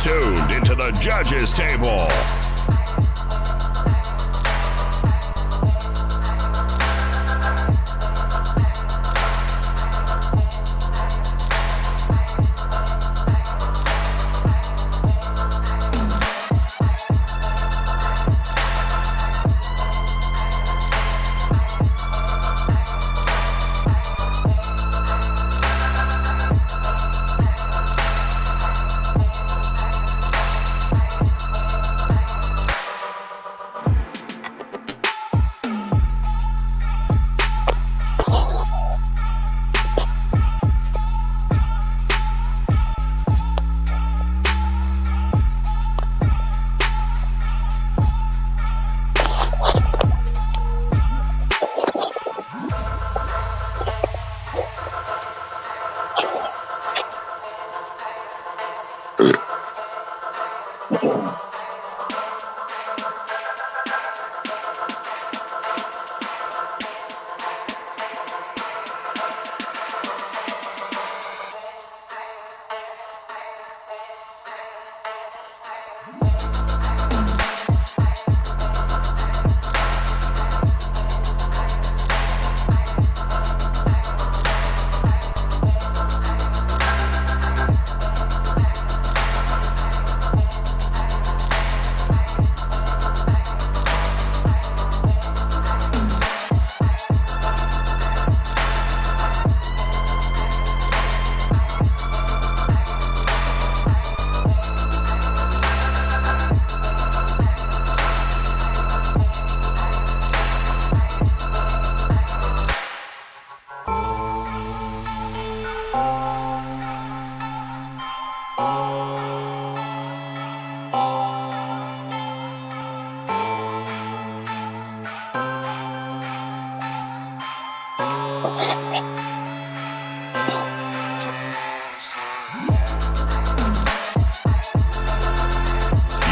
tuned into the judges table.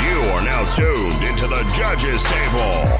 You are now tuned into the judges table.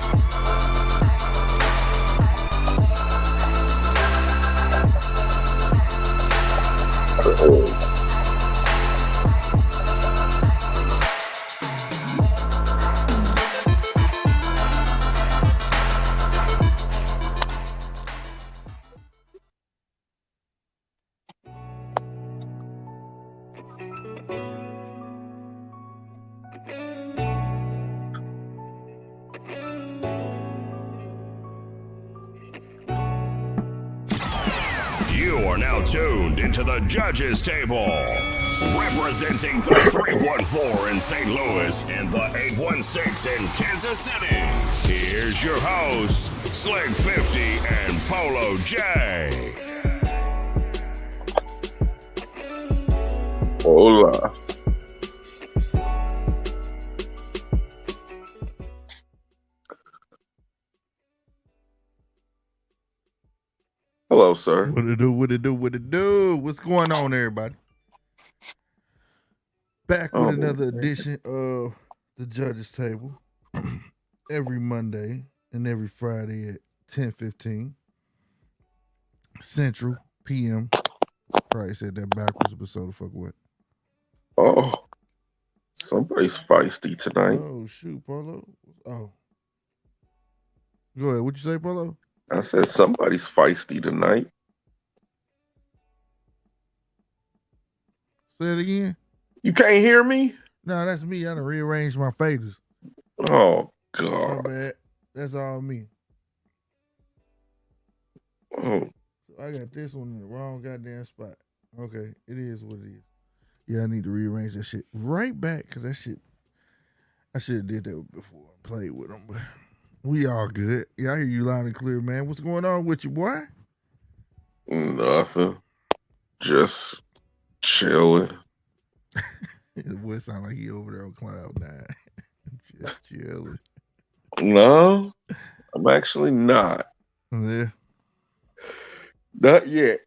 You are now tuned into the judges table. Representing the 314 in St. Louis and the 816 in Kansas City, here's your hosts, Slick 50 and Polo J. Hola. Hello, sir. What it do, what it do, what it do? What's going on, everybody? Back with another edition of the Judges Table. Every Monday and every Friday at 10:15 Central PM. Probably said that backwards, but so the fuck what? Oh, somebody's feisty tonight. Oh, shoot, Polo. Oh. Go ahead. What'd you say, Polo? I said somebody's feisty tonight. Say it again. You can't hear me? No, that's me. I done rearranged my faders. Oh, My God. bad. That's all me. Oh, So I got this one in the wrong goddamn spot. Okay, it is what it is. Yeah, I need to rearrange that shit right back because that shit, I should have did that before and played with them, but we all good. Yeah, I hear you loud and clear, man. What's going on with you, boy? nothing. Just chilling. The boy sound like he over there on cloud nine. Just chilling. No, I'm actually not. Yeah. Not yet.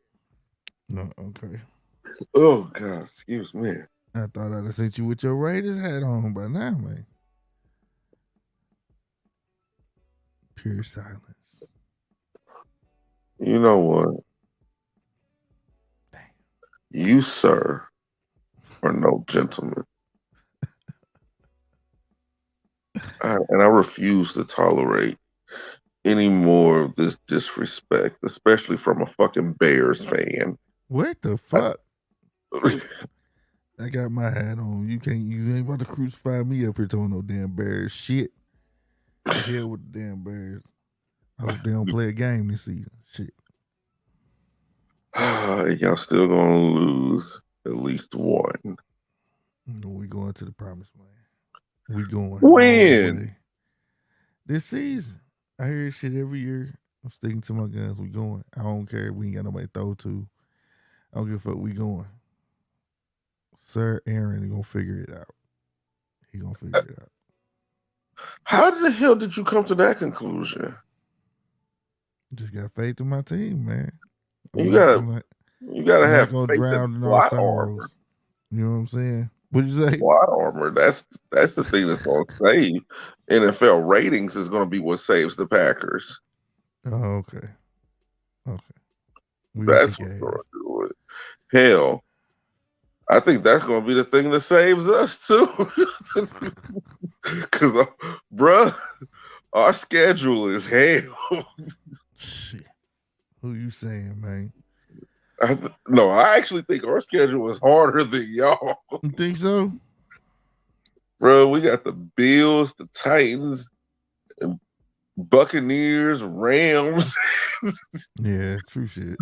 No, okay. Oh, God. Excuse me. I thought I'd have sent you with your Raiders hat on by now, man. Pure silence. You know what? Damn. You, sir, are no gentleman. And I refuse to tolerate any more of this disrespect, especially from a fucking Bears fan. What the fuck? I got my hat on. You ain't about to crucify me up here talking no damn Bears shit. The hell with the damn Bears. I hope they don't play a game this season. Shit. Y'all still gonna lose at least one. We going to the promised land. We going When? This season. I hear shit every year. I'm sticking to my guns. We going. I don't care if we ain't got nobody to throw to. I don't give a fuck. We going. Sir Aaron is gonna figure it out. He gonna figure it out. How the hell did you come to that conclusion? Just got faith in my team, man. You gotta have faith drown in our sorrows. You know what I'm saying? What'd you say? SWAT armor. That's the thing that's gonna save NFL ratings. Is gonna be what saves the Packers. Oh, okay. That's what's gonna do it. Hell, I think that's gonna be the thing that saves us too. Because, bruh, our schedule is hell. Shit. Who you saying, man? No, I actually think our schedule is harder than y'all. You think so? Bro, we got the Bills, the Titans, and Buccaneers, Rams. Yeah, true shit.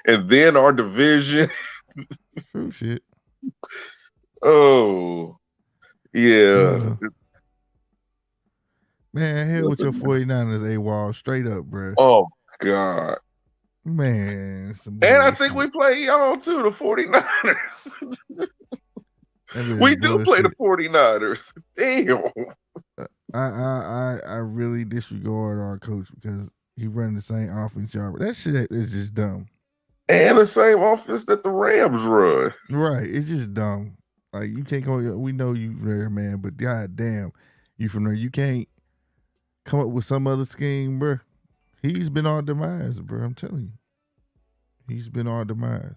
And then our division. True shit. Oh, yeah. Man, hell with your 49ers, AWOL. Straight up, bro. Oh, God. Man. And I think we play y'all too, the 49ers. We do play the 49ers. Damn. I really disregard our coach because he running the same offense y'all. That shit is just dumb. And the same offense that the Rams run. Right. It's just dumb. Like, you can't go, we know you there, man, but god damn, you from there. You can't come up with some other scheme, bro. He's been our demise, bro. I'm telling you. He's been our demise.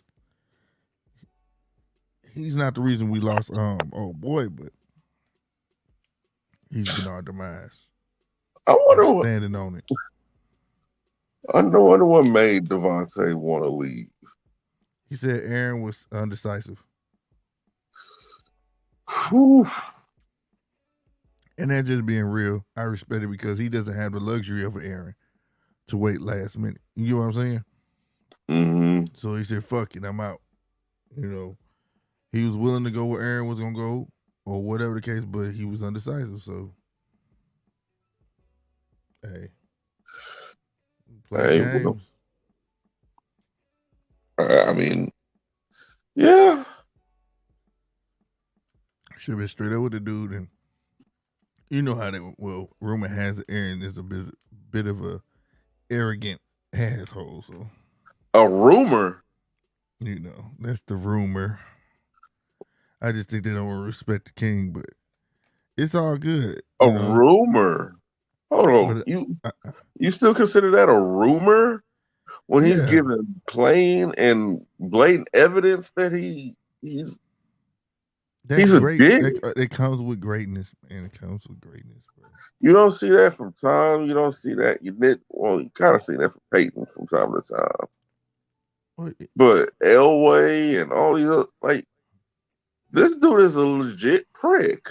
He's not the reason we lost old boy, but he's been our demise. I wonder what standing on it. I wonder what made Devontae want to leave. He said Aaron was undecisive. Whew. And that just being real, I respect it because he doesn't have the luxury of Aaron to wait last minute. You know what I'm saying? Mm-hmm. So he said, fuck it, I'm out. You know, he was willing to go where Aaron was going to go or whatever the case, but he was undecisive. So, hey. Play games. I mean, yeah. Should have been straight up with the dude. And you know how that, well, rumor has it Aaron is a bit of a arrogant asshole. So, a rumor? You know, that's the rumor. I just think they don't respect the king, but it's all good. A rumor? Hold on. You still consider that a rumor? When he's giving plain and blatant evidence that he's great. It comes with greatness, man. It comes with greatness, bro. You don't see that from Tom. You don't see that. You kind of see that from Peyton from time to time. But Elway and all these other, like, this dude is a legit prick.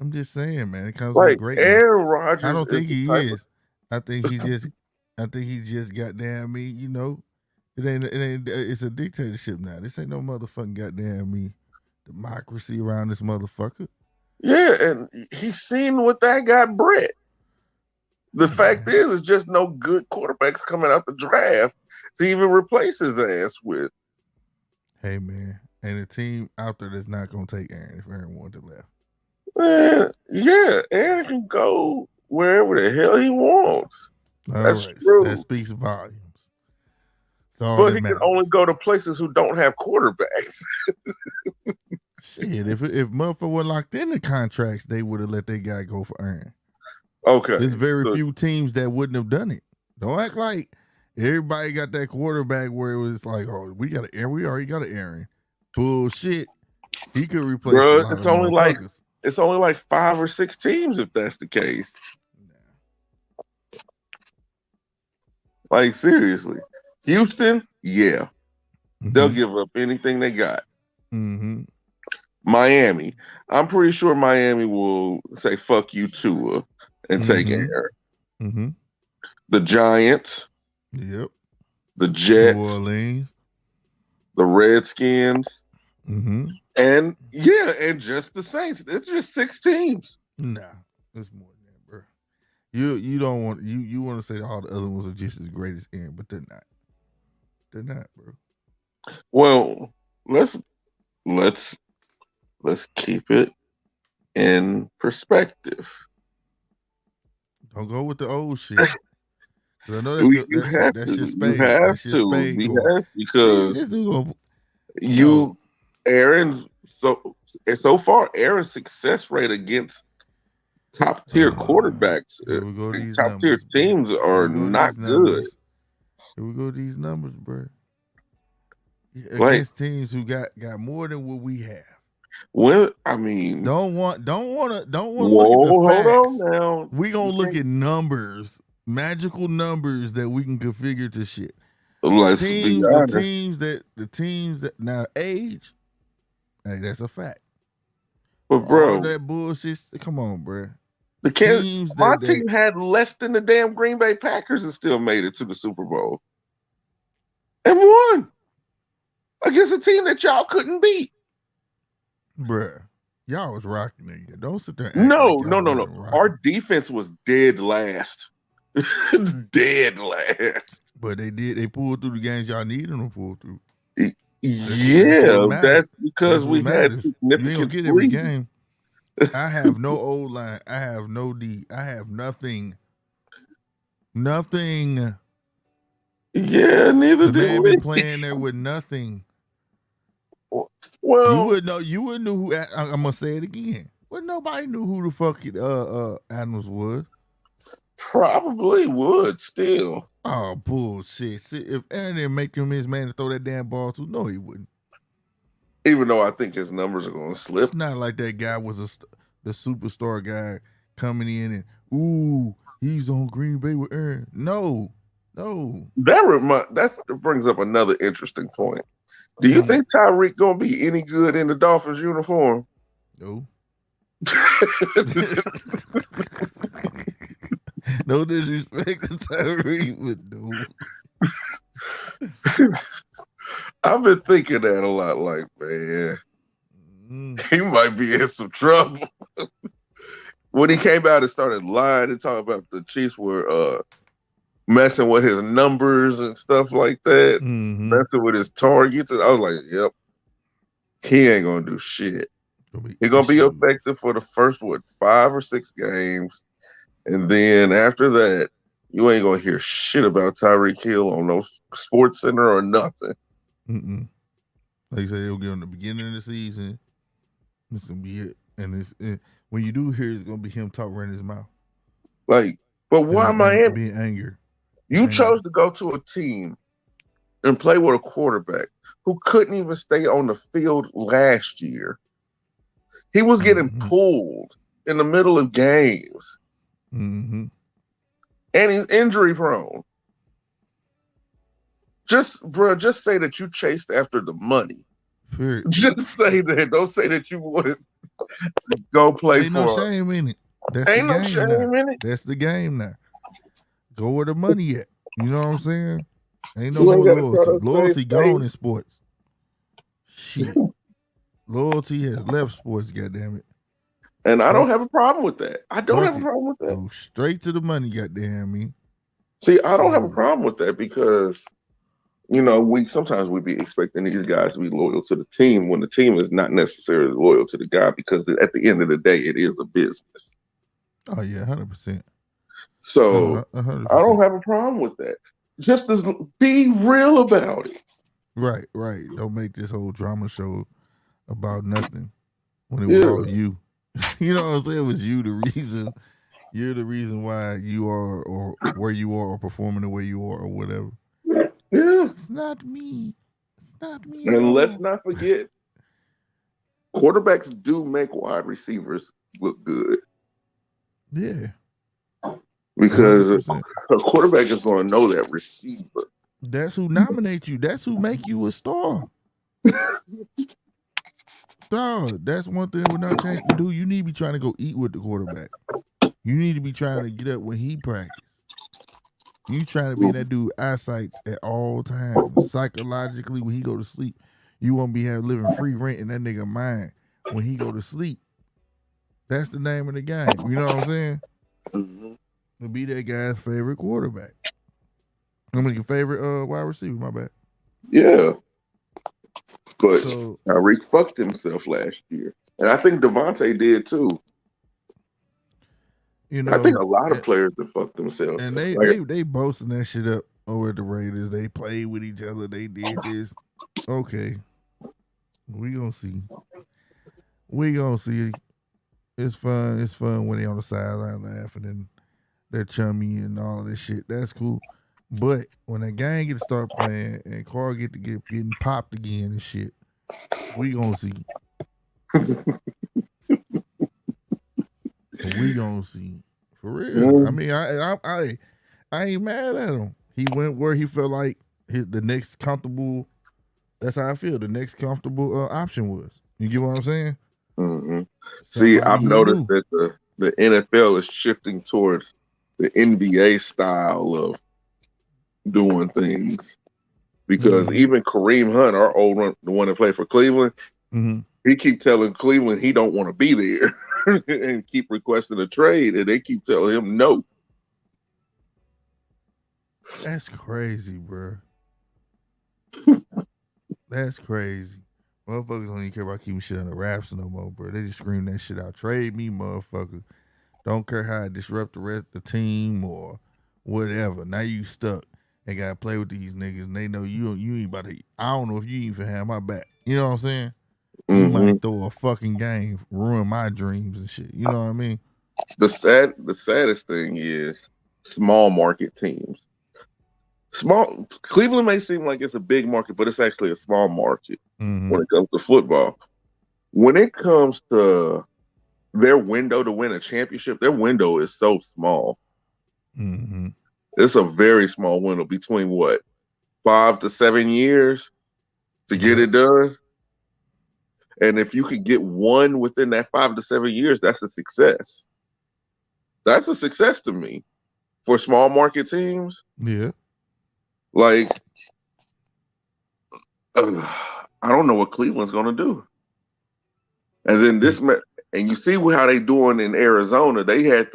I'm just saying, man. It comes with greatness. Aaron Rodgers. I don't think he is. I think he just goddamn me. You know, it ain't. It's a dictatorship now. This ain't no motherfucking goddamn me democracy around this motherfucker. Yeah, and he's seen what that got Brett. The fact is, it's just no good quarterbacks coming out the draft to even replace his ass with. Hey, man, and a team out there that's not gonna take Aaron if Aaron wanted to left. Yeah, Aaron can go wherever the hell he wants. That's true. That speaks volumes. But he can only go to places who don't have quarterbacks. Shit, if motherfucker were locked in the contracts, they would have let that guy go for Aaron. Okay. There's very few teams that wouldn't have done it. Don't act like everybody got that quarterback where it was like, oh, we already got an Aaron. Bullshit. He could replace Bro, it's only like It's only like 5 or 6 teams if that's the case. Like, seriously. Houston, yeah. They'll give up anything they got. Miami. I'm pretty sure Miami will say, fuck you, Tua, and take Aaron. The Giants. Yep. The Jets. New Orleans. The Redskins. And, and just the Saints. It's just 6 teams. Nah, it's more than that, bro. You don't want you want to say that all the other ones are just as great as Aaron, but they're not. They're not, bro. Well, let's keep it in perspective. Don't go with the old shit. I know that's your spade. That's your spade. Because Aaron's so far, Aaron's success rate against top tier quarterbacks, top tier teams are not good. Here we go, these numbers, bro. Against teams who got more than what we have. Well, I mean, don't want to look at the facts. Hold on now. We gonna look at numbers, magical numbers that we can configure to shit. The teams that now age. Hey, that's a fact. But bro, all that bullshit. Come on, bro. The teams my team had less than the damn Green Bay Packers and still made it to the Super Bowl and won against a team that y'all couldn't beat. Bruh, y'all was rocking it. Don't sit there. No. Our defense was dead last. Dead last. But they pulled through the games y'all needed them to pull through. That's because we had significant. You ain't gonna get every game. I have no O line. I have no D. I have nothing. Nothing. Yeah, neither did we. Been playing there with nothing. Well, you wouldn't know who. I'm gonna say it again. Well, nobody knew who the fuck Adams was. Probably would still. Oh bullshit! See, if Aaron didn't make him his man to throw that damn ball to, no, he wouldn't. Even though I think his numbers are going to slip. It's not like that guy was the superstar guy coming in and he's on Green Bay with Aaron. No. That brings up another interesting point. Do you think Tyreek going to be any good in the Dolphins uniform? No. No disrespect to Tyreek, but no. I've been thinking that a lot. Like, man, he might be in some trouble. When he came out and started lying and talking about the Chiefs were messing with his numbers and stuff like that, messing with his targets, and I was like, yep, he ain't gonna do shit. He's gonna be effective for the first 5 or 6 games, and then after that, you ain't gonna hear shit about Tyreek Hill on no Sports Center or nothing. Like you said, they'll get on the beginning of the season. It's gonna be it, and when you do hear, it's gonna be him talking in his mouth. Like, but why Miami? Being angry. You chose to go to a team and play with a quarterback who couldn't even stay on the field last year. He was getting pulled in the middle of games, and he's injury prone. Just say that you chased after the money. Period. Just say that. Don't say that you wanted to go play ain't for. No shame in it. Ain't no shame in it. That's the game now. Go where the money at. You know what I'm saying? Ain't no more loyalty. Loyalty gone in sports. Shit. Loyalty has left sports. Goddamn it. And I don't have a problem with that. I don't have a problem with that. Go straight to the money. Goddamn me. See, I don't have a problem with that because. You know, sometimes we be expecting these guys to be loyal to the team when the team is not necessarily loyal to the guy because at the end of the day, it is a business. Oh, yeah, 100%. So 100%. I don't have a problem with that. Just be real about it. Right. Don't make this whole drama show about nothing when it was all you. You know what I'm saying? It was you the reason. You're the reason why you are or where you are or performing the way you are or whatever. Yeah. It's not me. And let's not forget, quarterbacks do make wide receivers look good. Yeah. Because 100%. a quarterback is going to know that receiver. That's who nominate you. That's who make you a star. Dog, that's one thing we're not changing. Dude, you need to be trying to go eat with the quarterback. You need to be trying to get up when he practice. You trying to be in that dude eyesight at all times. Psychologically, when he go to sleep, you won't be living free rent in that nigga mind when he go to sleep. That's the name of the game. You know what I'm saying? Mm-hmm. To be that guy's favorite quarterback. I mean, your favorite wide receiver. My bad. Yeah. But Tyreek fucked himself last year. And I think Devontae did too. You know, I think a lot of players have fucked themselves. And they boasting that shit up over at the Raiders. They played with each other. They did this. Okay. We gonna see. We gonna see. It's fun. It's fun when they on the sideline laughing and they're chummy and all of this shit. That's cool. But when that gang get to start playing and Carl getting popped again and shit, we gonna see. We gonna see. For real. I mean, I ain't mad at him. He went where he felt like the next comfortable. That's how I feel. The next comfortable option was. You get what I'm saying? Mm-hmm. See, I've noticed that the NFL is shifting towards the NBA style of doing things because even Kareem Hunt, our old one, the one that played for Cleveland, he keep telling Cleveland he don't want to be there and keep requesting a trade, and they keep telling him no. That's crazy, bro. That's crazy. Motherfuckers don't even care about keeping shit under wraps no more, bro. They just scream that shit out. Trade me, motherfucker. Don't care how it disrupt the rest of the team or whatever. Now you stuck and gotta play with these niggas and they know you ain't about to. I don't know if you even have my back. You know what I'm saying? You might throw a fucking game, ruin my dreams and shit. You know what I mean? The saddest thing is small market teams. Cleveland may seem like it's a big market, but it's actually a small market when it comes to football. When it comes to their window to win a championship, their window is so small. It's a very small window between 5 to 7 years to get it done. And if you could get one within that 5 to 7 years, that's a success. That's a success to me for small market teams. Yeah. Like, I don't know what Cleveland's going to do. And then and you see how they doing in Arizona. They had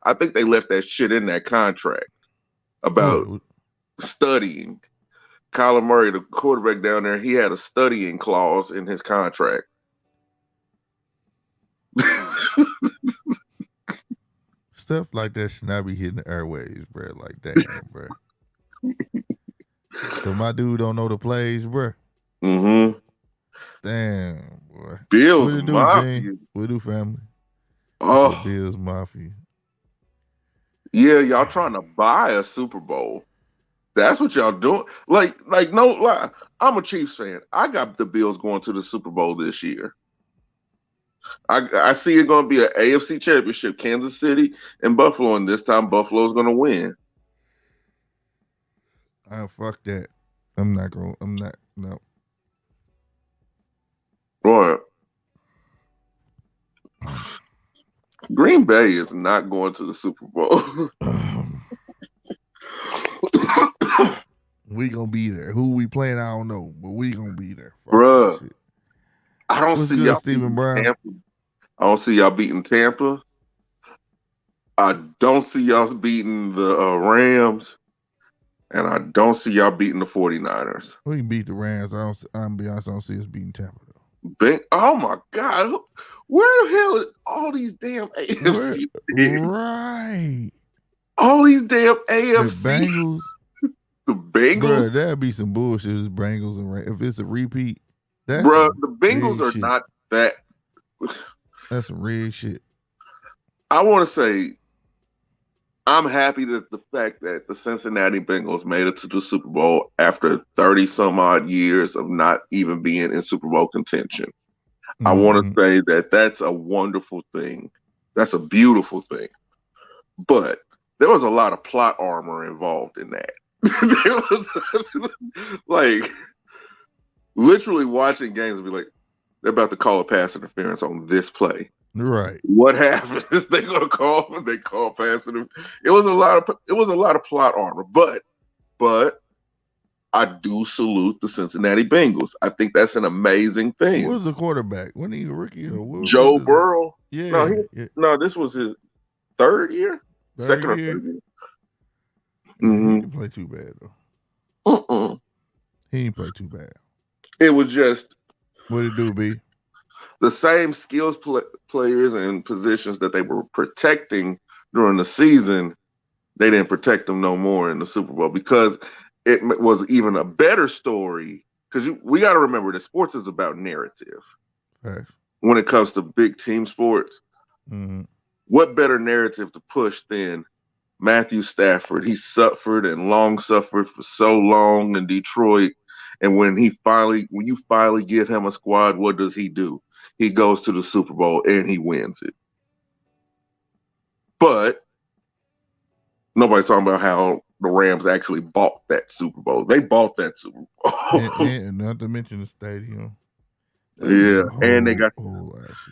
I think they left that shit in that contract about studying. Kyler Murray, the quarterback down there, he had a studying clause in his contract. Stuff like that should not be hitting the airwaves, bro. Like, damn, bro. So my dude don't know the plays, bro. Damn, boy. Bills what do, Mafia. Gene? What do, family? Oh, Bills Mafia. Yeah, y'all trying to buy a Super Bowl. That's what y'all doing. Like no lie. I'm a Chiefs fan. I got the Bills going to the Super Bowl this year. I see it going to be an AFC championship, Kansas City and Buffalo, and this time Buffalo's going to win. Fuck that. No. Right. Green Bay is not going to the Super Bowl. We gonna be there. Who we playing, I don't know, but we gonna be there. Bruh. I don't see y'all Stephen Brown. Tampa. I don't see y'all beating Tampa. I don't see y'all beating the Rams. And I don't see y'all beating the 49ers. We can beat the Rams. I'm be honest, I don't see us beating Tampa though. Oh my God. Where the hell is all these damn AFC? Right. All these damn AFC. The Bengals. The Bengals? Bruh, that'd be some bullshit. It's Bengals and Rams. If it's a repeat, that's bruh, the Bengals are not that. That's some rigged shit. I want to say I'm happy that the fact that the Cincinnati Bengals made it to the Super Bowl after 30 some odd years of not even being in Super Bowl contention. I want to say that that's a wonderful thing That's a beautiful thing. But there was a lot of plot armor involved in that. There was, like, literally watching games and be like, they're about to call a pass interference on this play. Right. What happens? They're gonna call when they call pass interference. It was a lot of plot armor, but I do salute the Cincinnati Bengals. I think that's an amazing thing. Who was the quarterback? Wasn't he a rookie? Or what Joe was Burrow. Yeah. No, this was his third year, second or third year. He didn't play too bad though. He didn't play too bad. It was just what it do, B? The same skills players and positions that they were protecting during the season, they didn't protect them no more in the Super Bowl because it was even a better story. Because we got to remember that sports is about narrative. Right. When it comes to big team sports, what better narrative to push than Matthew Stafford? He suffered and long suffered for so long in Detroit. And when you finally give him a squad, what does he do? He goes to the Super Bowl and he wins it. But nobody's talking about how the Rams actually bought that Super Bowl. They bought that Super Bowl. and not to mention the stadium. And they got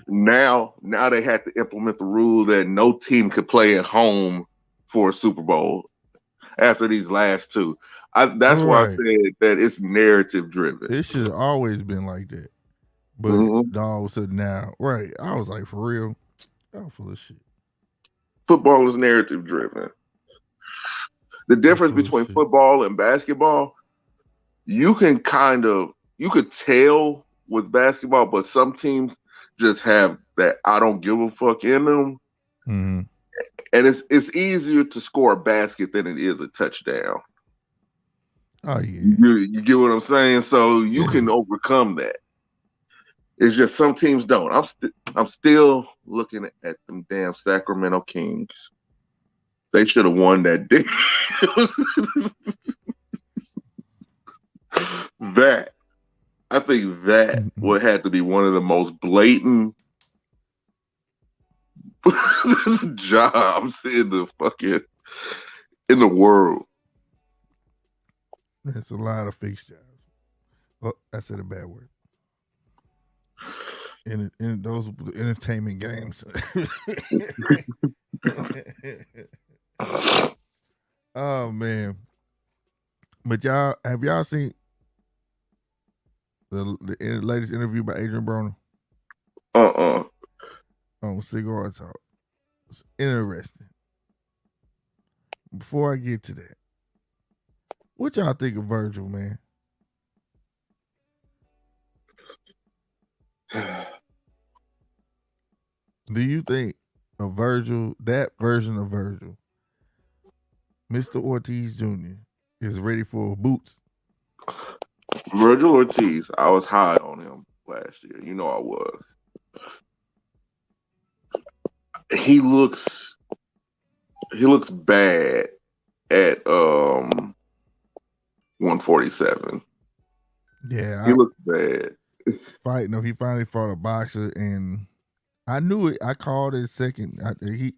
now they had to implement the rule that no team could play at home for a Super Bowl after these last two. That's why I said that it's narrative driven. It should have always been like that. But all of a sudden now, I was like, for real, I'm full of shit. Football is narrative driven. The difference between football and basketball, you could tell with basketball, but some teams just have that I don't give a fuck in them. And it's easier to score a basket than it is a touchdown. Oh yeah. You get what I'm saying? So you can overcome that. It's just some teams don't. I'm still looking at them damn Sacramento Kings. They should have won that day. I think that would have to be one of the most blatant jobs in the world. That's a lot of fake jobs. Oh, I said a bad word. In those entertainment games. Oh man. But have y'all seen the latest interview by Adrian Broner? On Cigar Talk. It's interesting. Before I get to that, what y'all think of Virgil, man? Do you think that version of Virgil, Mr. Ortiz Jr., is ready for boots? Virgil Ortiz, I was high on him last year. You know I was. He looks bad at 147. Yeah, he looks bad. He finally fought a boxer, and I knew it. I called it second.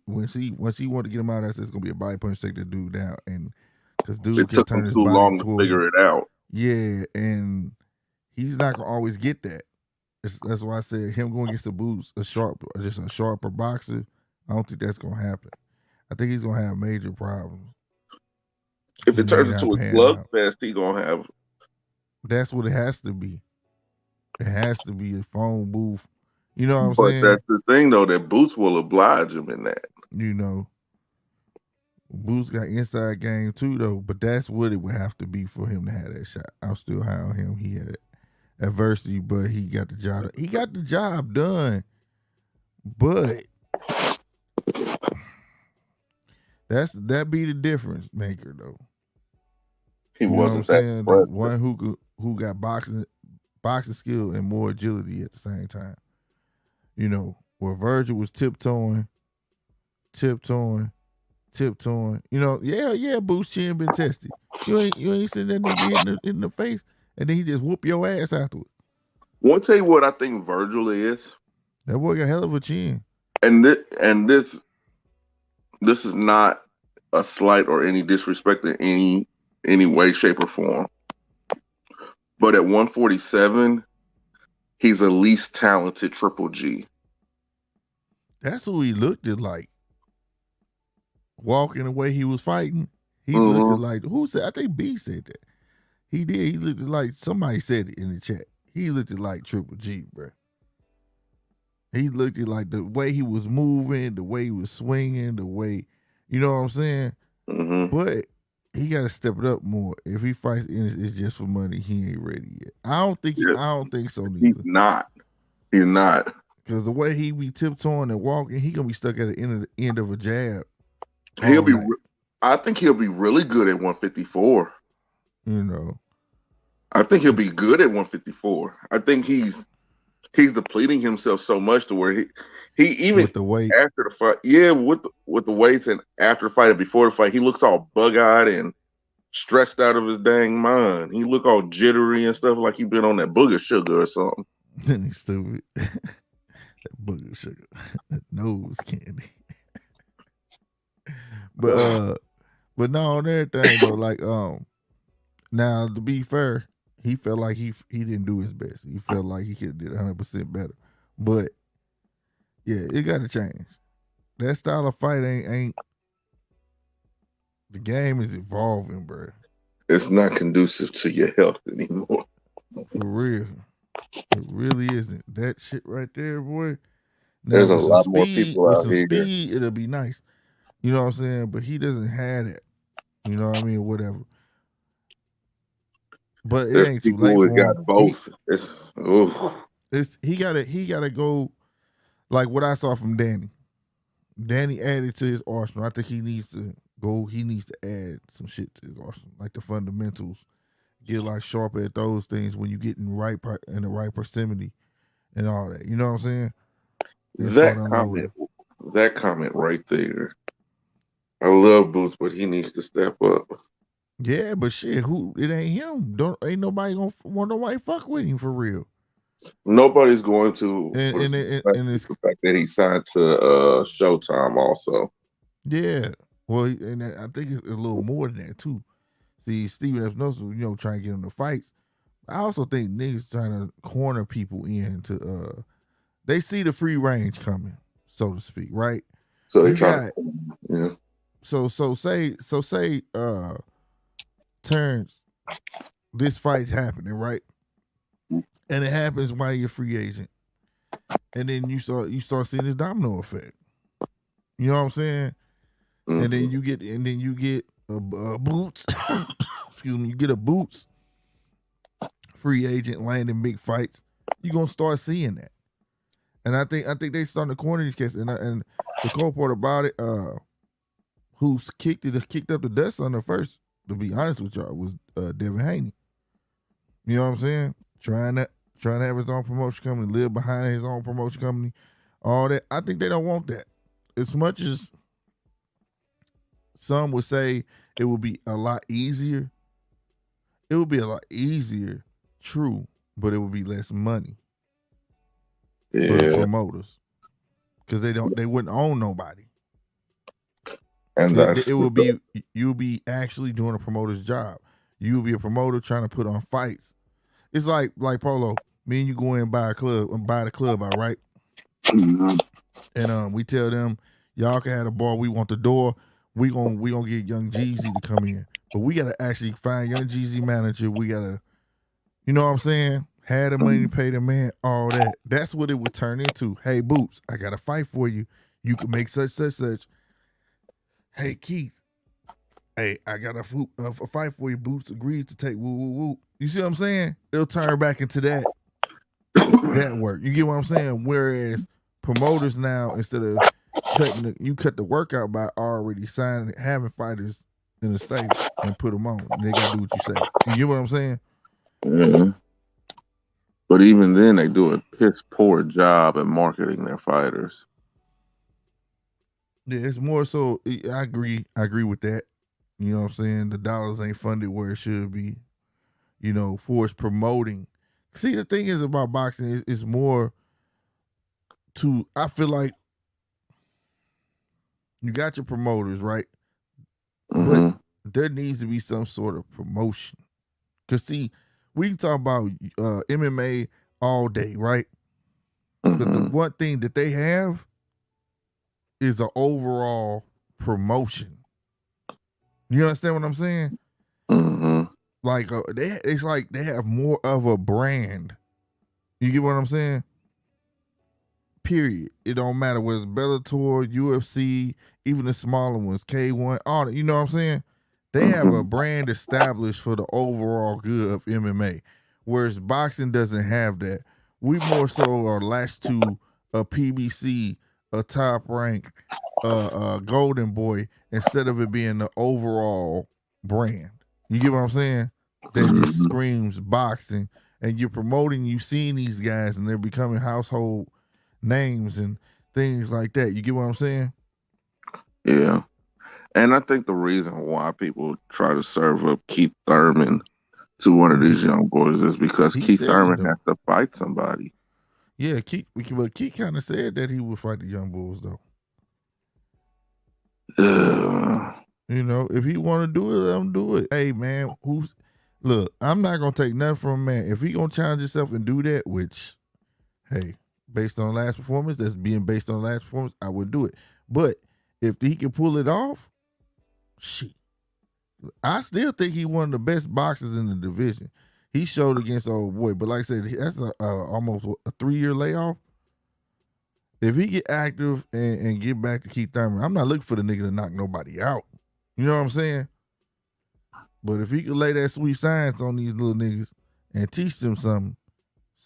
Once he wanted to get him out, I said it's gonna be a body punch, take the dude down, and because dude kept turning his body long to figure it out. Yeah, and he's not gonna always get that. That's why I said him going against the boots, just a sharper boxer. I don't think that's gonna happen. I think he's gonna have major problems. If it turns into a slugfest, he's gonna have. That's what it has to be. It has to be a phone booth. You know what I'm saying? But that's the thing, though, that Boots will oblige him in that. You know, Boots got inside game too, though. But that's what it would have to be for him to have that shot. I'm still high on him. He had adversity, but he got the job. He got the job done. But that be the difference maker, though. He wasn't that. The one who got boxing skill and more agility at the same time. You know, where Virgil was tiptoeing. You know, Boots' chin been tested. You ain't sitting that nigga hitting in the face, and then he just whoop your ass afterwards. Want to tell you what I think Virgil is? That boy got a hell of a chin. And this is not a slight or any disrespect in any way, shape, or form. But at 147, he's the least talented Triple G. That's who he looked at like. Walking the way he was fighting, he looked at like, who said? I think B said that. He did. He looked at like, somebody said it in the chat. He looked at like Triple G, bro. He looked at like the way he was moving, the way he was swinging, the way, you know what I'm saying? Mm-hmm. But he got to step it up more. If he fights and it's just for money, he ain't ready yet. I don't think so neither. He's not. He's not. Because the way he be tiptoeing and walking, he gonna be stuck at the end of a jab. I think he'll be really good at 154. You know. I think he'll be good at 154. I think he's depleting himself so much to where he even with the weight after the fight, yeah, with the weights and after the fight and before the fight, he looks all bug-eyed and stressed out of his dang mind. He look all jittery and stuff like he been on that booger sugar or something. He's stupid. That booger sugar, that nose candy. But no, on everything though, like now to be fair, he felt like he didn't do his best. He felt like he could have did 100% better. But yeah, it got to change. That style of fight ain't. The game is evolving, bro. It's not conducive to your health anymore. For real, it really isn't. That shit right there, boy. Now, there's a lot more people out here. Speed, it'll be nice. You know what I'm saying? But he doesn't have it. You know what I mean? Whatever. But it ain't too late for him. Got both. He gotta go like what I saw from Danny. Danny added to his arsenal. I think he needs to add some shit to his arsenal, like the fundamentals. Get like sharper at those things when you get in the right proximity and all that. You know what I'm saying? That comment right there. I love Boots, but he needs to step up. Yeah, but shit, it ain't him. Ain't nobody gonna want nobody fuck with him for real. Nobody's going to. And it's the fact that he signed to Showtime also. Yeah, well, and I think it's a little more than that too. See, Steven F. Nelson, trying to get him to fights. I also think niggas trying to corner people into. They see the free range coming, so to speak, right? So they try. Yeah. So say Terrence, this fight's happening, right? And it happens while you're a free agent. And then you start seeing this domino effect. You know what I'm saying? Mm-hmm. And then you get a Boots. Excuse me, you get a Boots free agent landing big fights. You're gonna start seeing that. And I think they starting to corner these cases. And the cool part about it, who's kicked up the dust on the first, to be honest with y'all, was Devin Haney. You know what I'm saying? Trying to have his own promotion company, live behind his own promotion company, all that. I think they don't want that. As much as some would say it would be a lot easier, true, but it would be less money for the promoters because they wouldn't own nobody. And you'll be actually doing a promoter's job. You'll be a promoter trying to put on fights. It's like Polo. Me and you go in and buy the club out, right? Mm-hmm. And we tell them, y'all can have the bar. We want the door. We gonna get Young Jeezy to come in, but we gotta actually find Young Jeezy manager. We gotta, you know what I'm saying? Have the money to pay the man. All that. That's what it would turn into. Hey, Boots, I got a fight for you. You can make such. Hey, Keith. Hey, I got a fight for you. Boots agreed to take woo. You see what I'm saying? It'll turn back into that work. You get what I'm saying? Whereas promoters now, instead of you cut the workout by already having fighters in the stable and put them on. And they got to do what you say. You get what I'm saying? Mm-hmm. But even then, they do a piss poor job at marketing their fighters. Yeah, it's more so. I agree with that. You know what I'm saying? The dollars ain't funded where it should be. For its promoting. See, the thing is about boxing is more to. I feel like You got your promoters, right? Mm-hmm. But there needs to be some sort of promotion. Cause see, we can talk about MMA all day, right? But the one thing that they have is an overall promotion. You understand what I'm saying? Mm-hmm. Like it's like they have more of a brand. You get what I'm saying? Period. It don't matter whether it's Bellator, UFC, even the smaller ones, K1, all that. You know what I'm saying? They have a brand established for the overall good of MMA, whereas boxing doesn't have that. We more so are latched to a PBC, a Top Rank, Golden Boy, instead of it being the overall brand. You get what I'm saying? That just screams boxing, and you're promoting. You've seen these guys, and they're becoming household names and things like that. You get what I'm saying? Yeah. And I think the reason why people try to serve up Keith Thurman to one of these young boys is because He Keith said it, Thurman though. has to fight somebody. Yeah, but Keith kind of said that he would fight the young bulls, though. You know, if he want to do it, let him do it. Hey, man, look, I'm not going to take nothing from a man. If he going to challenge himself and do that, which, hey, based on last performance, that's being based on last performance, I would do it. But if he can pull it off, shit. I still think he one of the best boxers in the division. He showed against old boy, but like I said, that's almost a 3-year layoff. If he get active and get back to Keith Thurman, I'm not looking for the nigga to knock nobody out. You know what I'm saying? But if he could lay that sweet science on these little niggas and teach them something,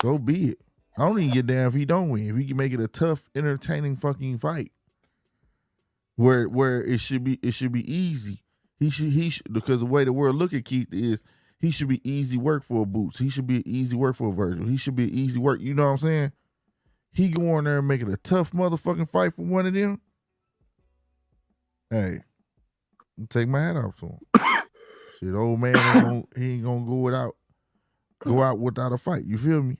so be it. I don't even get down if he don't win. If he can make it a tough, entertaining fucking fight, where it should be easy. He should because the way the world look at Keith is he should be easy work for a Boots. He should be easy work for a Virgil. He should be easy work. You know what I'm saying? He go in there and make it a tough motherfucking fight for one of them. Hey, take my hat off to him. Shit, old man ain't gonna go out without a fight. You feel me?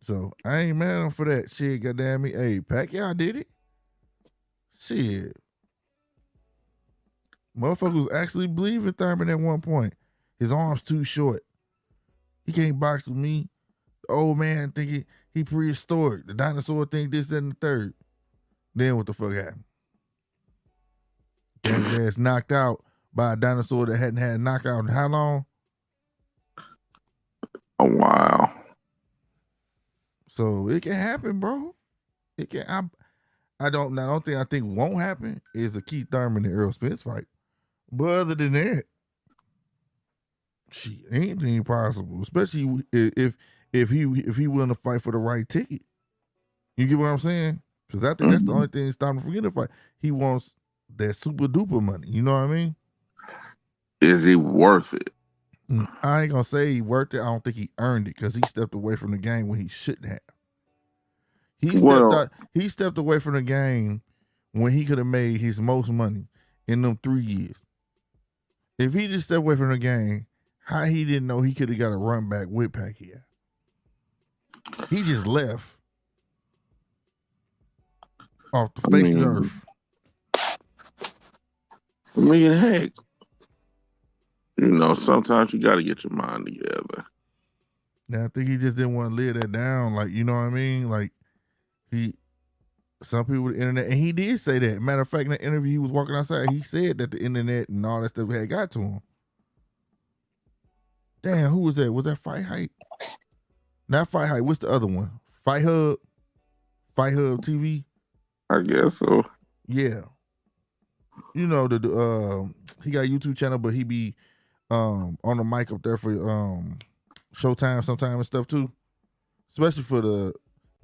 So I ain't mad at him for that shit. Goddamn me, hey, Pacquiao did it. Shit, motherfucker was actually believing Thurman at one point. His arms too short. He can't box with me. The old man think he prehistoric. The dinosaur think this, that, and the third. Then what the fuck happened? Got his ass knocked out by a dinosaur that hadn't had a knockout in how long? Oh, wow. So it can happen, bro. It can. I think won't happen is a Keith Thurman and Errol Spence fight. But other than that, shit, anything possible. Especially if he willing to fight for the right ticket. You get what I'm saying? Because I think that's the only thing stopping him from getting a fight. He wants that super duper money. You know what I mean? Is he worth it? I ain't gonna say he worth it. I don't think he earned it because he stepped away from the game when he shouldn't have. He stepped away from the game when he could have made his most money in them 3 years. If he just stepped away from the game, how he didn't know he could have got a run back with Pacquiao? He just left off the face of the earth. I mean, heck, you know, sometimes you got to get your mind together. Now, I think he just didn't want to live that down. Like, you know what I mean? Like, some people with the internet, and he did say that. Matter of fact, in the interview, he was walking outside. He said that the internet and all that stuff had got to him. Damn, who was that? Was that Fight Hype? Not Fight Hype. What's the other one? Fight Hub? Fight Hub TV? I guess so. Yeah. You know, he got a YouTube channel, but he be on the mic up there for Showtime sometime and stuff too. Especially for the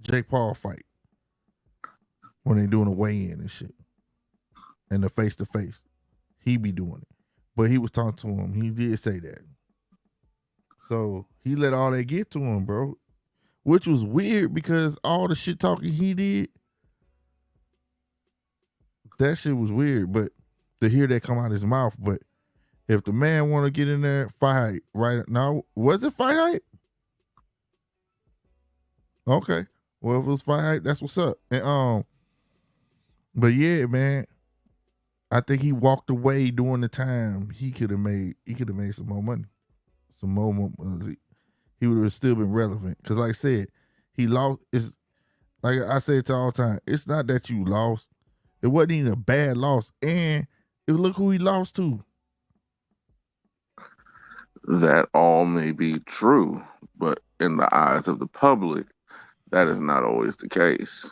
Jake Paul fight. When they doing a weigh-in and shit. And the face-to-face. He be doing it. But he was talking to him. He did say that. So he let all that get to him, bro. Which was weird because all the shit talking he did, that shit was weird. But to hear that come out of his mouth, but if the man want to get in there, fight right now. Was it Fight Hype? Okay. Well, if it was Fight Hype, that's what's up. And But yeah, man, I think he walked away during the time he could have made some more money, some more. He would have still been relevant. Because like I said, he lost. It's like I say it all the time. It's not that you lost. It wasn't even a bad loss, and look who he lost to. That all may be true, but in the eyes of the public, that is not always the case.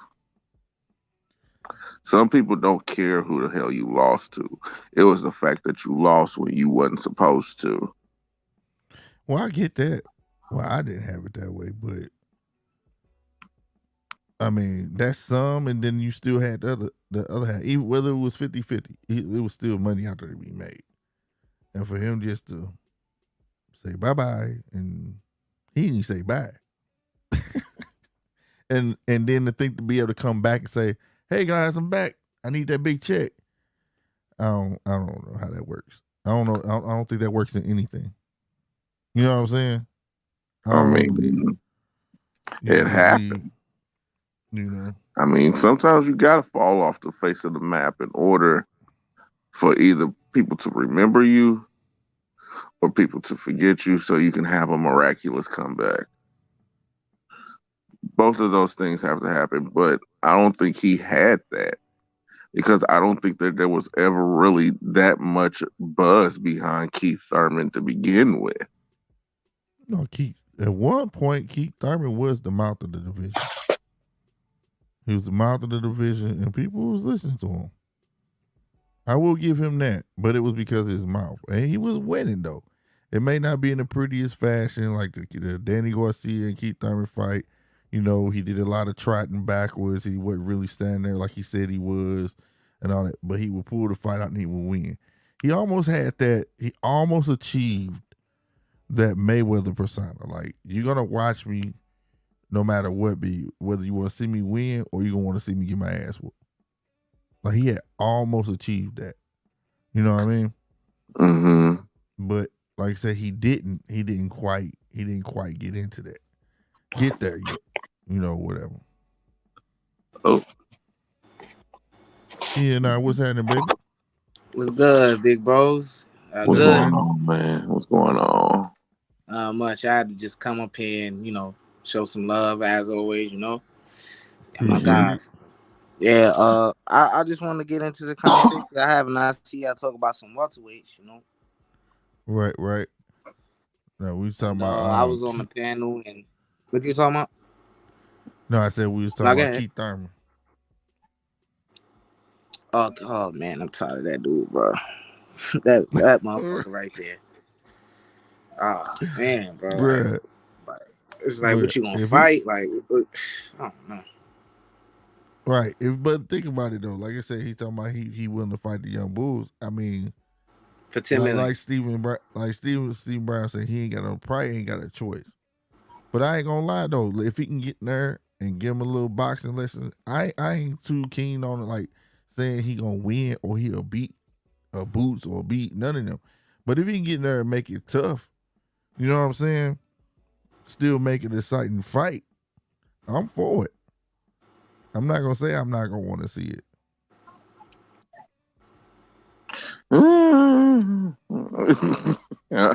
Some people don't care who the hell you lost to. It was the fact that you lost when you wasn't supposed to. Well, I get that. Well, I didn't have it that way, but I mean, that's some, and then you still had the other half. Even whether it was 50-50, it was still money out there to be made. And for him just to say bye-bye, and he didn't say bye. and then to think to be able to come back and say, hey guys, I'm back. I need that big check. I don't know how that works. I don't know. I don't think that works in anything. You know what I'm saying? I mean, it happened. You know. I mean, sometimes you gotta fall off the face of the map in order for either people to remember you or people to forget you, so you can have a miraculous comeback. Both of those things have to happen, but I don't think he had that, because I don't think that there was ever really that much buzz behind Keith Thurman to begin with. No, Keith. At one point, Keith Thurman was the mouth of the division. He was the mouth of the division, and people was listening to him. I will give him that, but it was because of his mouth. And he was winning, though. It may not be in the prettiest fashion, like the Danny Garcia and Keith Thurman fight. You know, he did a lot of trotting backwards. He wasn't really standing there like he said he was and all that. But he would pull the fight out and he would win. He almost had that. He almost achieved that Mayweather persona. Like, you're going to watch me no matter what be, whether you want to see me win or you're going to want to see me get my ass whooped. Like, he had almost achieved that. You know what I mean? Mm-hmm. But like I said, he didn't quite get into that. Get there yet. You know, whatever. Oh. Yeah, now what's happening, baby? What's good, big bros? What's going on, man? What's going on? Much. I had to just come up here and, you know, show some love as always, you know. My guys. Yeah, I just want to get into the conversation. I have a nice tea. I talk about some welterweights, you know. Right. No, we was talking about. I was on the panel, and what you talking about? No, I said we was talking about Keith Thurman. Oh man, I'm tired of that dude, bro. that motherfucker right there. Ah man, bro. Bruh. Like, it's like, what you gonna fight? Like, I don't know. Right, but think about it though. Like I said, he talking about he willing to fight the young bulls. I mean, for 10 million. Like Stephen Brown said, he ain't got no pride, ain't got a choice. But I ain't gonna lie though, if he can get in there and give him a little boxing lesson, I ain't too keen on it. Like saying he gonna win or he'll beat Boots or beat none of them. But if he can get in there and make it tough, you know what I'm saying? Still make it an exciting fight, I'm for it. I'm not gonna say I'm not gonna want to see it. Yeah.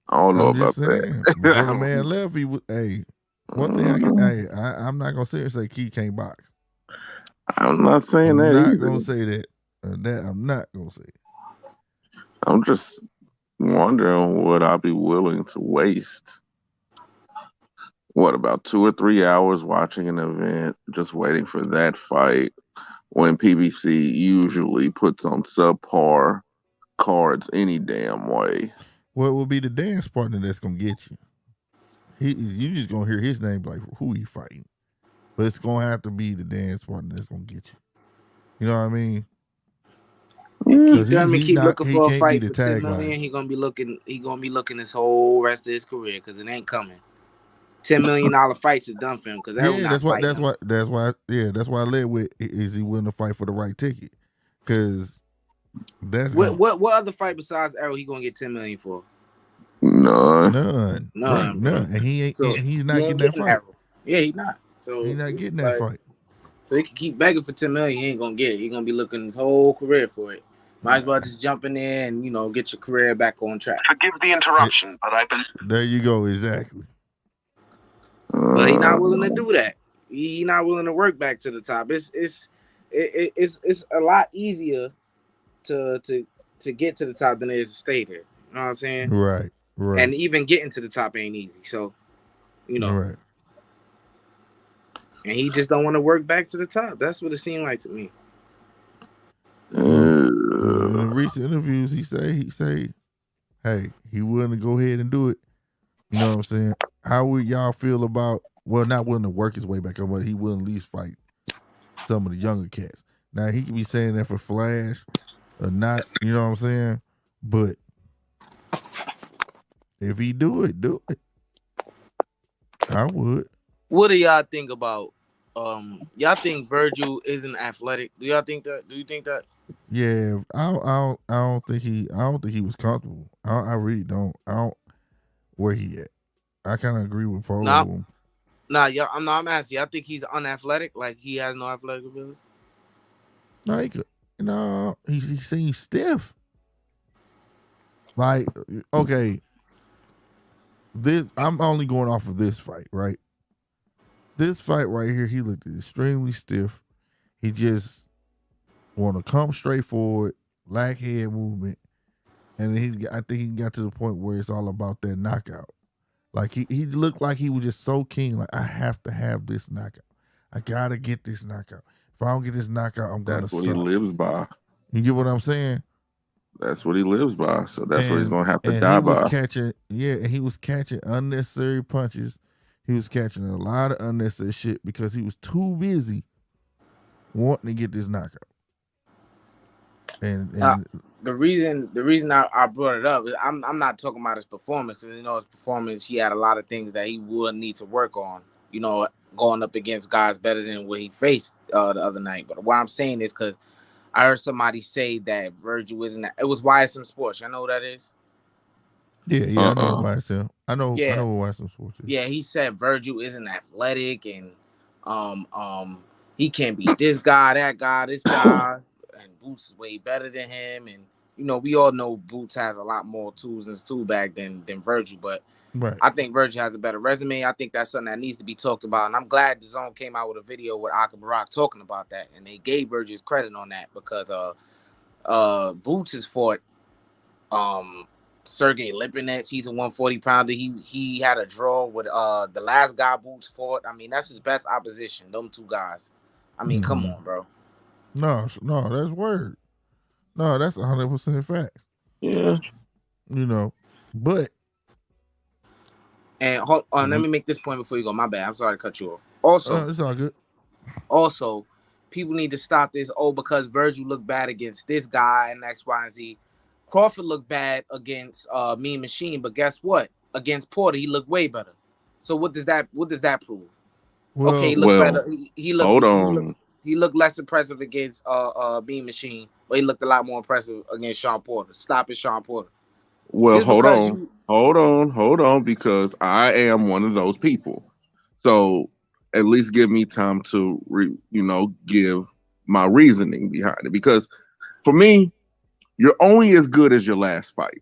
I don't know about that. Before the man left, he was. Hey, one thing I'm not gonna sit here and say Key can't box. I'm not saying that. I'm not either. gonna say that. That I'm not gonna say. I'm just wondering, would I be willing to waste about 2 or 3 hours watching an event, just waiting for that fight, when PBC usually puts on subpar cards any damn way? What will be the dance partner that's gonna get you? You just gonna hear his name like who he fighting, but it's gonna have to be the dance partner that's gonna get you. You know what I mean? Keith Thurman keep looking for a fight for 10 million. He gonna be looking his whole rest of his career because it ain't coming. $10 million fights is done for him because that's why I led with, is he willing to fight for the right ticket? Because that's what other fight besides Errol he gonna get $10 million for? None. And he ain't. So, and he's not getting that fight. Yeah, he's not. So he's not getting that fight. So he can keep begging for 10 million. He ain't gonna get it. He's gonna be looking his whole career for it. Might as well just jump in there and get your career back on track. Forgive the interruption, but I believe. There you go. Exactly. But he's not willing to do that. He's not willing to work back to the top. It's a lot easier to get to the top than it is to stay there. You know what I'm saying? Right. And even getting to the top ain't easy. So, Right. And he just don't want to work back to the top. That's what it seemed like to me. In recent interviews, he say, hey, he willing to go ahead and do it. You know what I'm saying? How would y'all feel about, well, not willing to work his way back up, but he willing to at least fight some of the younger cats. Now, he could be saying that for Flash or not, you know what I'm saying? But if he do it. I would. What do y'all think about, y'all think Virgil isn't athletic? Do y'all think that? Do you think that? Yeah, I don't think he was comfortable. I really don't. I don't where he at. I kind of agree with Polo. I'm asking. I think he's unathletic. Like he has no athletic ability. No, he could. No, he seems stiff. Like, okay, I'm only going off of this fight, right? This fight right here, he looked extremely stiff. He just want to come straight forward, lack head movement, and I think he got to the point where it's all about that knockout. Like he looked like he was just so keen. Like, I have to have this knockout. I gotta get this knockout. If I don't get this knockout, I'm gonna. That's what he lives by. You get what I'm saying? That's what he lives by. So that's what he's gonna have to die by. He was catching unnecessary punches. He was catching a lot of unnecessary shit because he was too busy wanting to get this knockout. And the reason I brought it up is I'm not talking about his performance. His performance, he had a lot of things that he would need to work on. Going up against guys better than what he faced the other night. But what I'm saying is because I heard somebody say that Virgil isn't. It was YSM Sports. You know who that is? Yeah, I know YSM. I know what YSM Sports is. Yeah, he said Virgil isn't athletic and he can't beat this guy, that guy, this guy, and Boots is way better than him. And we all know Boots has a lot more tools in his tool bag than Virgil, but right. I think Virgil has a better resume. I think that's something that needs to be talked about. And I'm glad the Zone came out with a video with Aka Barak talking about that. And they gave Virgil credit on that because Boots has fought Sergey Lipinets. He's a 140-pounder. He had a draw with the last guy Boots fought. I mean, that's his best opposition, them two guys. I mean, come on, bro. No, that's word. No, that's 100% fact. Yeah. But. And hold on, let me make this point before you go. My bad. I'm sorry to cut you off. Also, it's all good. Also, people need to stop this. Because Virgil looked bad against this guy and X, Y, and Z. Crawford looked bad against Mean Machine, but guess what? Against Porter, he looked way better. So what does that prove? Well, okay, he looked better. He looked. Hold on. He looked less impressive against Mean Machine, but he looked a lot more impressive against Sean Porter. Stop it, Sean Porter. Well, hold on, because I am one of those people. So at least give me time to, give my reasoning behind it. Because for me, you're only as good as your last fight.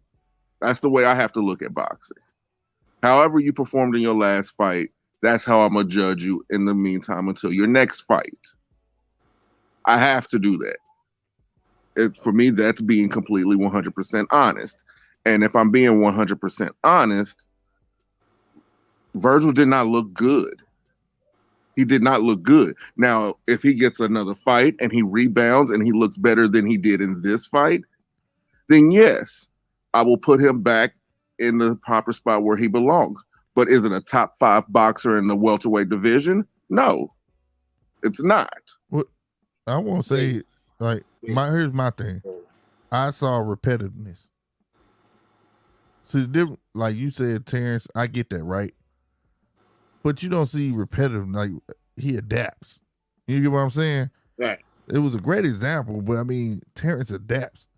That's the way I have to look at boxing. However you performed in your last fight, that's how I'm going to judge you in the meantime until your next fight. I have to do that. For me, that's being completely 100% honest. And if I'm being 100% honest, Virgil did not look good. He did not look good. Now, if he gets another fight and he rebounds and he looks better than he did in this fight, then yes, I will put him back in the proper spot where he belongs. But is it a top 5 boxer in the welterweight division? No, it's not. Well, I won't say, here's my thing. I saw repetitiveness. See, like you said, Terrence, I get that, right? But you don't see repetitive, like he adapts. You get what I'm saying? Right. It was a great example, but I mean, Terrence adapts.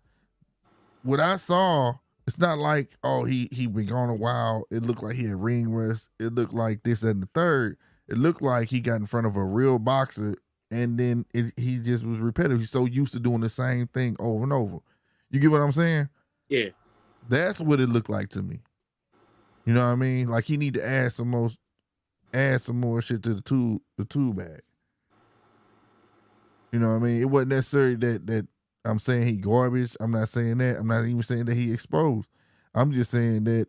What I saw, it's not like, he been gone a while. It looked like he had ring rust. It looked like this, that, and the third. It looked like he got in front of a real boxer and then he just was repetitive. He's so used to doing the same thing over and over. You get what I'm saying? Yeah. That's what it looked like to me. You know what I mean? Like he need to add some more shit to the tool bag. You know what I mean? It wasn't necessarily that I'm saying he garbage. I'm not saying that. I'm not even saying that he exposed. I'm just saying that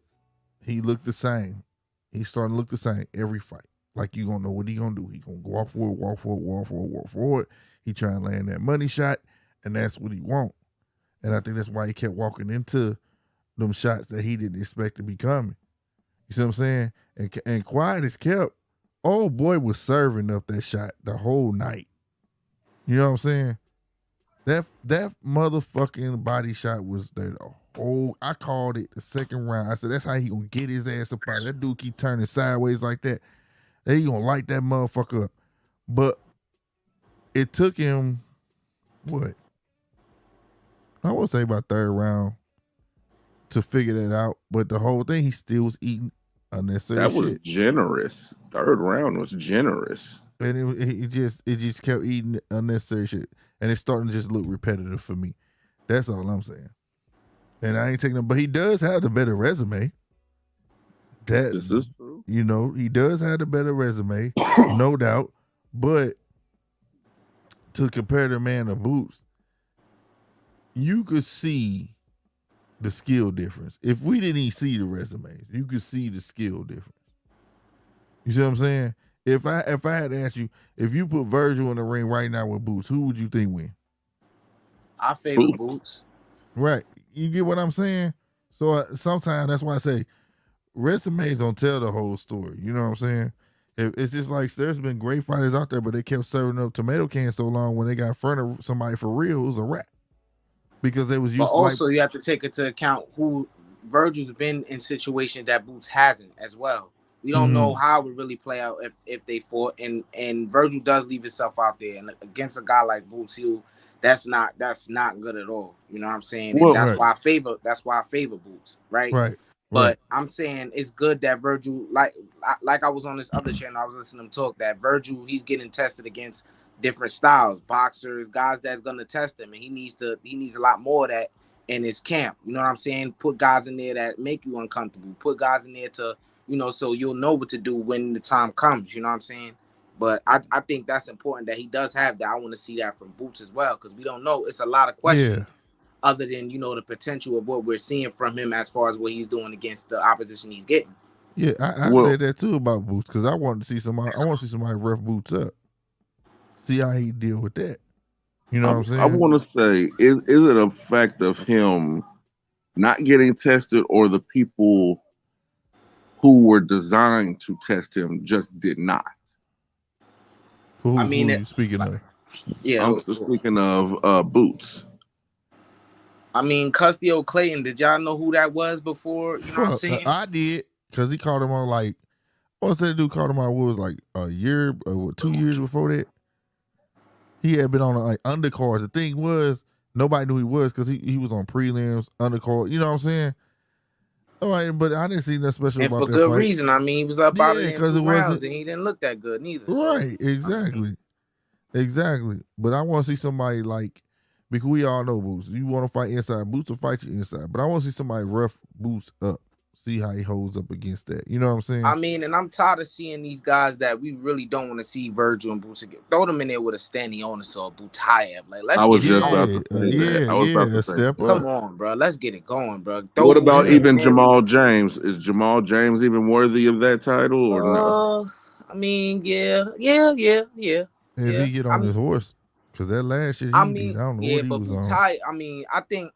he looked the same. He's starting to look the same every fight. Like you gonna know what he gonna do. He gonna go off forward, walk forward, walk forward, walk forward. He trying to land that money shot, and that's what he want. And I think that's why he kept walking into them shots that he didn't expect to be coming. You see what I'm saying? And quiet as kept, old boy was serving up that shot the whole night. You know what I'm saying? That motherfucking body shot was the whole. I called it the second round. I said that's how he gonna get his ass up out. That dude keep turning sideways like that. He gonna light that motherfucker up. But it took him what? I want to say about third round to figure that out. But the whole thing, he still was eating unnecessary shit. That was generous. Third round was generous. And it just kept eating unnecessary shit. And it's starting to just look repetitive for me. That's all I'm saying. And I ain't taking him, but he does have the better resume. This is true. You know, he does have the better resume, no doubt. But to compare the man to Boots, you could see the skill difference. If we didn't even see the resumes, you could see the skill difference. You see what I'm saying? If I had to ask you, if you put Virgil in the ring right now with Boots, who would you think win? I favor Boots. Right. You get what I'm saying? So sometimes that's why I say resumes don't tell the whole story. You know what I'm saying? It's just like there's been great fighters out there, but they kept serving up tomato cans so long when they got in front of somebody for real, it was a wrap. Because they was used but to also you have to take into account who Virgil's been in situations that Boots hasn't as well. We don't know how it would really play out if they fought, and Virgil does leave himself out there, and against a guy like Boots, that's not good at all. You know what I'm saying? Well, and that's why I favor Boots, right? Right. But I'm saying it's good that Virgil, like I was on this other channel, I was listening to him talk that Virgil, he's getting tested against different styles, boxers, guys that's gonna test him, and he needs a lot more of that in his camp. You know what I'm saying? Put guys in there that make you uncomfortable. Put guys in there to, so you'll know what to do when the time comes. You know what I'm saying? But I think that's important that he does have that. I want to see that from Boots as well, because we don't know. It's a lot of questions other than, the potential of what we're seeing from him as far as what he's doing against the opposition he's getting. Yeah, I said that too about Boots, because I want to see somebody ref Boots up. See how he deal with that. You know what I'm saying? I want to say, is it a fact of him not getting tested, or the people who were designed to test him just did not? Who are you speaking of? Yeah, I'm speaking of Boots. I mean, Custio Clayton, did y'all know who that was before? You know what I'm saying? I did, because he called him on like, what's that dude called him on? What was like a year, 2 years before that? He had been on like undercards. The thing was, nobody knew he was because he was on prelims, undercard. You know what I'm saying? All right, but I didn't see nothing special and about for that good fight. reason. I mean, he was up out of there in 2 it rounds, and he didn't look that good neither. Right, exactly. Exactly. But I want to see somebody like, because we all know Boots. You want to fight inside, Boots will fight you inside. But I want to see somebody rough Boots up. See how he holds up against that. You know what I'm saying? I mean, and I'm tired of seeing these guys that we really don't want to see Virgil and Boots again. Throw them in there with a Stanionis or a Butayev. Like, let's I was get just it going. about to say that. I was about to say step that. up. Come on, bro. Let's get it going, bro. What about even Jamal James? Is Jamal James even worthy of that title, or no? I mean, yeah. If he get on his horse, because that last shit he did, I don't know what he was on. I mean, I think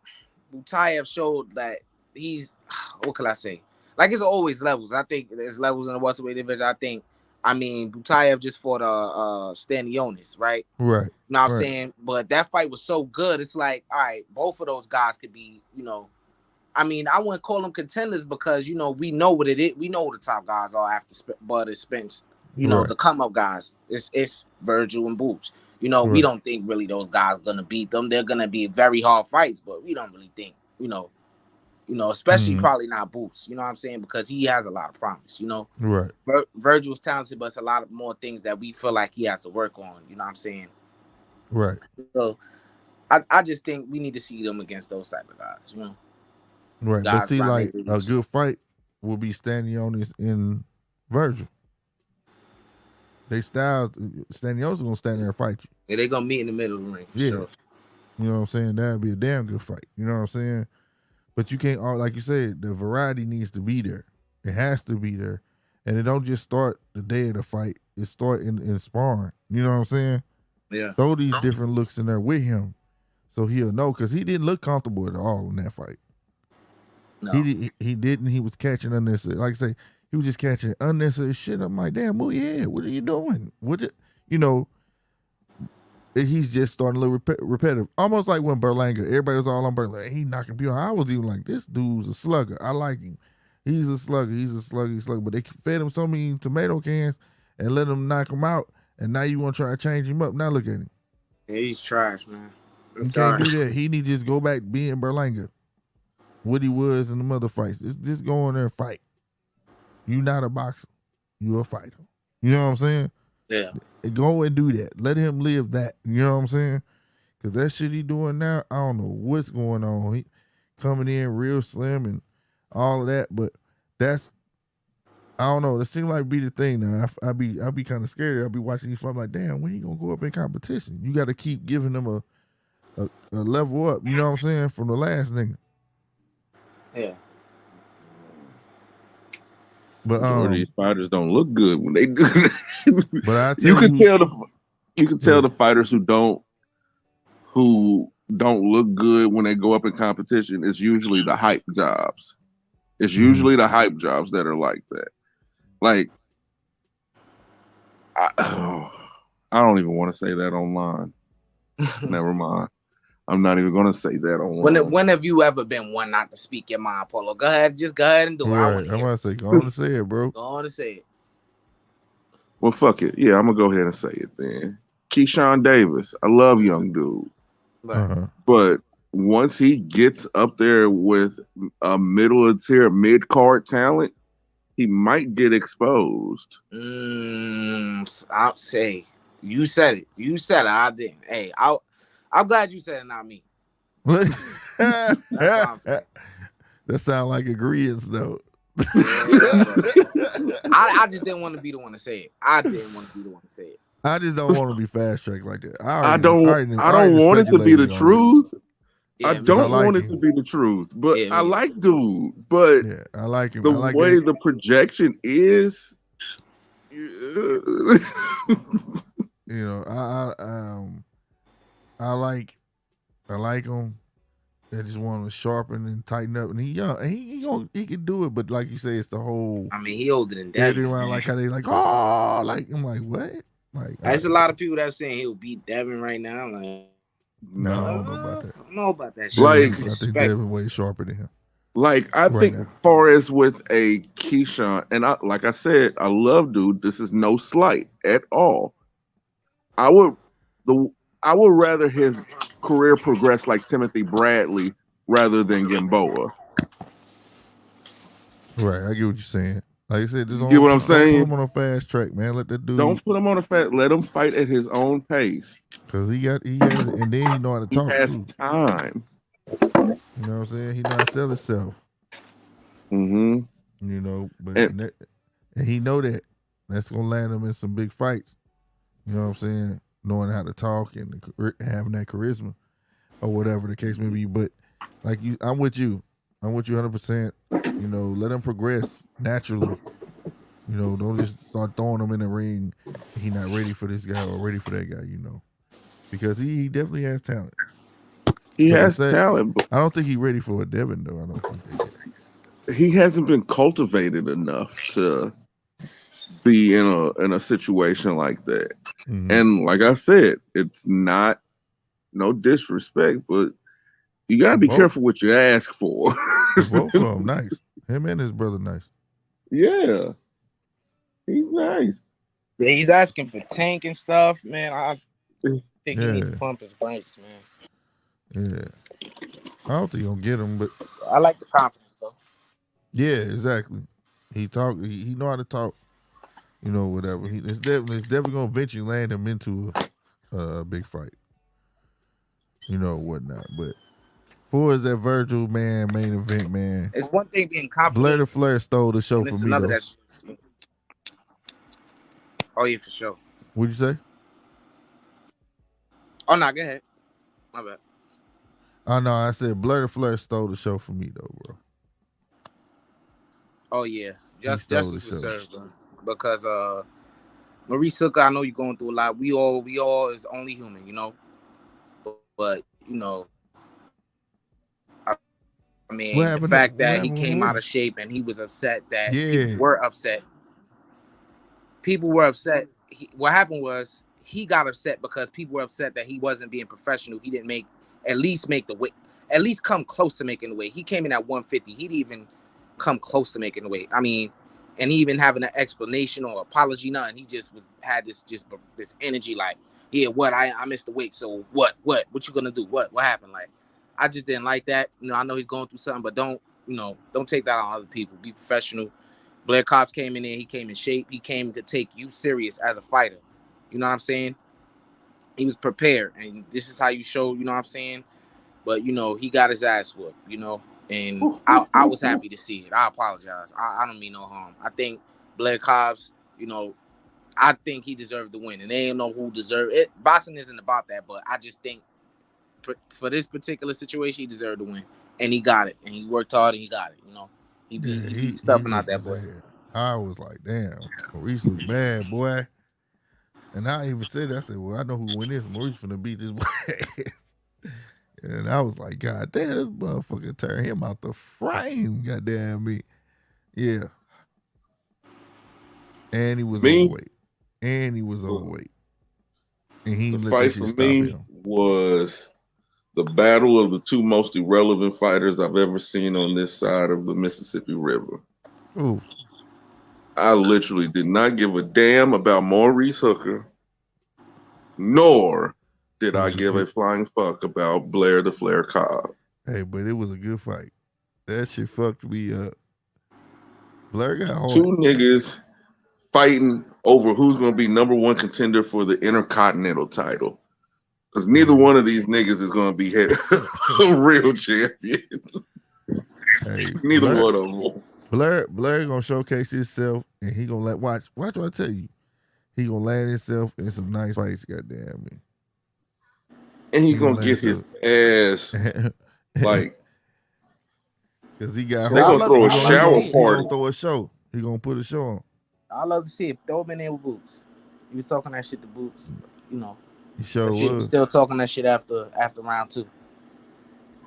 Butayev showed that he's, what can I say? Like, it's always levels. I think there's levels in the welterweight division. I mean, Butayev just fought Stanionis, right? Right. You know what I'm saying? But that fight was so good. It's like, all right, both of those guys could be, I mean, I wouldn't call them contenders because, we know what it is. We know who the top guys are after Bud and Spence. The come-up guys. It's Virgil and Boots. We don't think really those guys are going to beat them. They're going to be very hard fights, but we don't really think, You know, especially probably not Boots. You know what I'm saying? Because he has a lot of promise. You know, Right. Virgil's talented, but it's a lot of more things that we feel like he has to work on. You know what I'm saying? Right. So I just think we need to see them against those type of guys. You know, Right. guys But see, around like their a age. good fight will be Stanionis and Virgil. They styles. Stanionis gonna stand there and fight you. Yeah, they're gonna meet in the middle of the ring. For sure. You know what I'm saying? That'd be a damn good fight. You know what I'm saying? But you can't, like you said, the variety needs to be there. It has to be there. And it don't just start the day of the fight. It start in sparring. You know what I'm saying? Yeah. Throw these different looks in there with him so he'll know. Because he didn't look comfortable at all in that fight. No. He didn't. He was catching unnecessary. Like I say, he was just catching unnecessary shit. I'm like, damn, move your head. What are you doing? You know, he's just starting a little repetitive. Almost like when Berlanga, everybody was all on Berlanga. He knocking people out. I was even like, this dude's a slugger. I like him. He's a slugger. He's a slugger. He's a slugger. But they fed him so many tomato cans and let him knock him out. And now you want to try to change him up. Now look at him. Yeah, he's trash, man. You can't do that. He need to just go back being Berlanga. What he was in the mother fights. Just go in there and fight. You not a boxer. You a fighter. You know what I'm saying? Yeah. Go and do that. Let him live that. You know what I'm saying? Because that shit he doing now, I don't know what's going on. He coming in real slim and all of that, but that's, I don't know. That seems like be the thing now. I be kind of scared. I'll be watching these fights like, damn, when he gonna go up in competition? You got to keep giving them a level up. You know what I'm saying? From the last nigga. Yeah. But these fighters don't look good when they do that. But I tell you can tell the fighters who don't look good when they go up in competition. It's usually the hype jobs. It's usually the hype jobs that are like that. Like, I don't even want to say that online. Never mind. I'm not even gonna say that online. When have you ever been one not to speak your mind, Polo? Go ahead and do it. Right. I'm gonna say, go on and say it, bro. Go on and say it. Well, fuck it. Yeah, I'm gonna go ahead and say it then. Keyshawn Davis. I love young dude. But once he gets up there with a middle of tier mid-card talent, he might get exposed. I'll say you said it. You said it. I didn't. Hey, I'm glad you said it, not me. That's what I'm saying. That sound like agreeance, though. I just didn't want to be the one to say it. I just don't want to be fast tracked like that. I don't want it to be the truth. Yeah, I don't want it to be the truth. But I like dude. But yeah, I like him. The like way that. the projection is, you know, I like him. I just want to sharpen and tighten up. And he young. And he can do it. But like you say, it's the whole. I mean, he older than Devin. Around like how they like, oh, like I'm like, what? Like there's a lot of people that saying he'll beat Devin right now. Like, no, I don't know about that. I don't know about that shit. Like, I think Devin way sharper than him. Like, I think as far as with a Keyshawn, and like I said, I love dude. This is no slight at all. I would rather his career progress like Timothy Bradley rather than Gamboa. Right, I get what you're saying. Like I said, you get what I'm saying? Don't put him on a fast track, man. Let that dude. Don't put him on a fast. Let him fight at his own pace. Cause he has, and then he know how to talk. He has too. time. You know what I'm saying? He know how to sell himself. Mm-hmm. You know, but and he know that. That's gonna land him in some big fights. You know what I'm saying? Knowing how to talk and having that charisma, or whatever the case may be. But like you, I'm with you 100%. You know, let him progress naturally. You know, don't just start throwing him in the ring. He not ready for this guy or ready for that guy. You know, because he definitely has talent. He has talent, but I don't think he's ready for a Devin though. I don't think he hasn't been cultivated enough to be in a situation like that. Mm-hmm. And like I said, it's not no disrespect, but you gotta be careful what you ask for. Both of them nice. Him and his brother nice. Yeah, he's nice. Yeah, he's asking for Tank and stuff, man. I think he needs to pump his brakes, man. Yeah, I don't think he'll get him, but I like the confidence though. Yeah, exactly. He talk. He know how to talk. You know, whatever. It's definitely gonna eventually land him into a big fight. You know, whatnot. But for as that Virgil man main event man, It's one thing being Blair confident, the Flair stole the show and for it's me another though. that's. Oh yeah, for sure. What'd you say? Oh no, go ahead. My bad. Oh no, I said Blair the Flair stole the show for me though, bro. Oh yeah, He stole the justice was show. served, bro. Because Maurice Hooker, I know you're going through a lot. We all is only human, you know. But you know, I What mean, the happened? fact What that he happened with came out of Maurice? shape and he was upset that people Yeah, were upset. People were upset. What happened was he got upset because people were upset that he wasn't being professional. He didn't at least make the weight, at least come close to making the weight. He came in at 150. He didn't even come close to making the weight. I mean, and he even having an explanation or apology, nothing. He just had this energy like, yeah, what I missed the weight. So what you gonna do? What happened? Like, I just didn't like that. You know, I know he's going through something, but don't take that on other people. Be professional. Blair Cobbs came in there. He came in shape. He came to take you serious as a fighter. You know what I'm saying? He was prepared, and this is how you show. You know what I'm saying? But you know, he got his ass whooped. You know, and I was happy to see it. I apologize. I don't mean no harm. I think Blair Cobbs. You know, I think he deserved the win, and they ain't know who deserved it. Boxing isn't about that, but I just think for this particular situation, he deserved the win, and he got it, and he worked hard, and he got it. You know, he beat stuffing out whooped that his boy. ass. I was like, damn, Maurice look bad, boy. And I even said that. I said, well, I know who win this. Maurice finna beat this boy ass. And I was like, God damn, this motherfucker turned him out the frame. Goddamn me. Yeah. And he was overweight. And he The let fight that for shit stop me him. was the battle of the two most irrelevant fighters I've ever seen on this side of the Mississippi River. Ooh. I literally did not give a damn about Maurice Hooker, nor did I give a flying fuck about Blair the Flair Cobb. Hey, but it was a good fight. That shit fucked me up. Blair got hard. Two niggas fighting over who's going to be number one contender for the Intercontinental title. Because neither one of these niggas is going to be real champions. Hey, neither one of them. Blair gonna showcase himself, and he gonna watch what I tell you. He gonna land himself in some nice fights. Goddamn me. And he's gonna get his ass like. Cause he got. They're gonna throw a shower party. He gonna throw a show. He gonna put a show on. I love to see it. Throw him in there with Boots. He was talking that shit to Boots. You know. He sure was. Still talking that shit after round 2.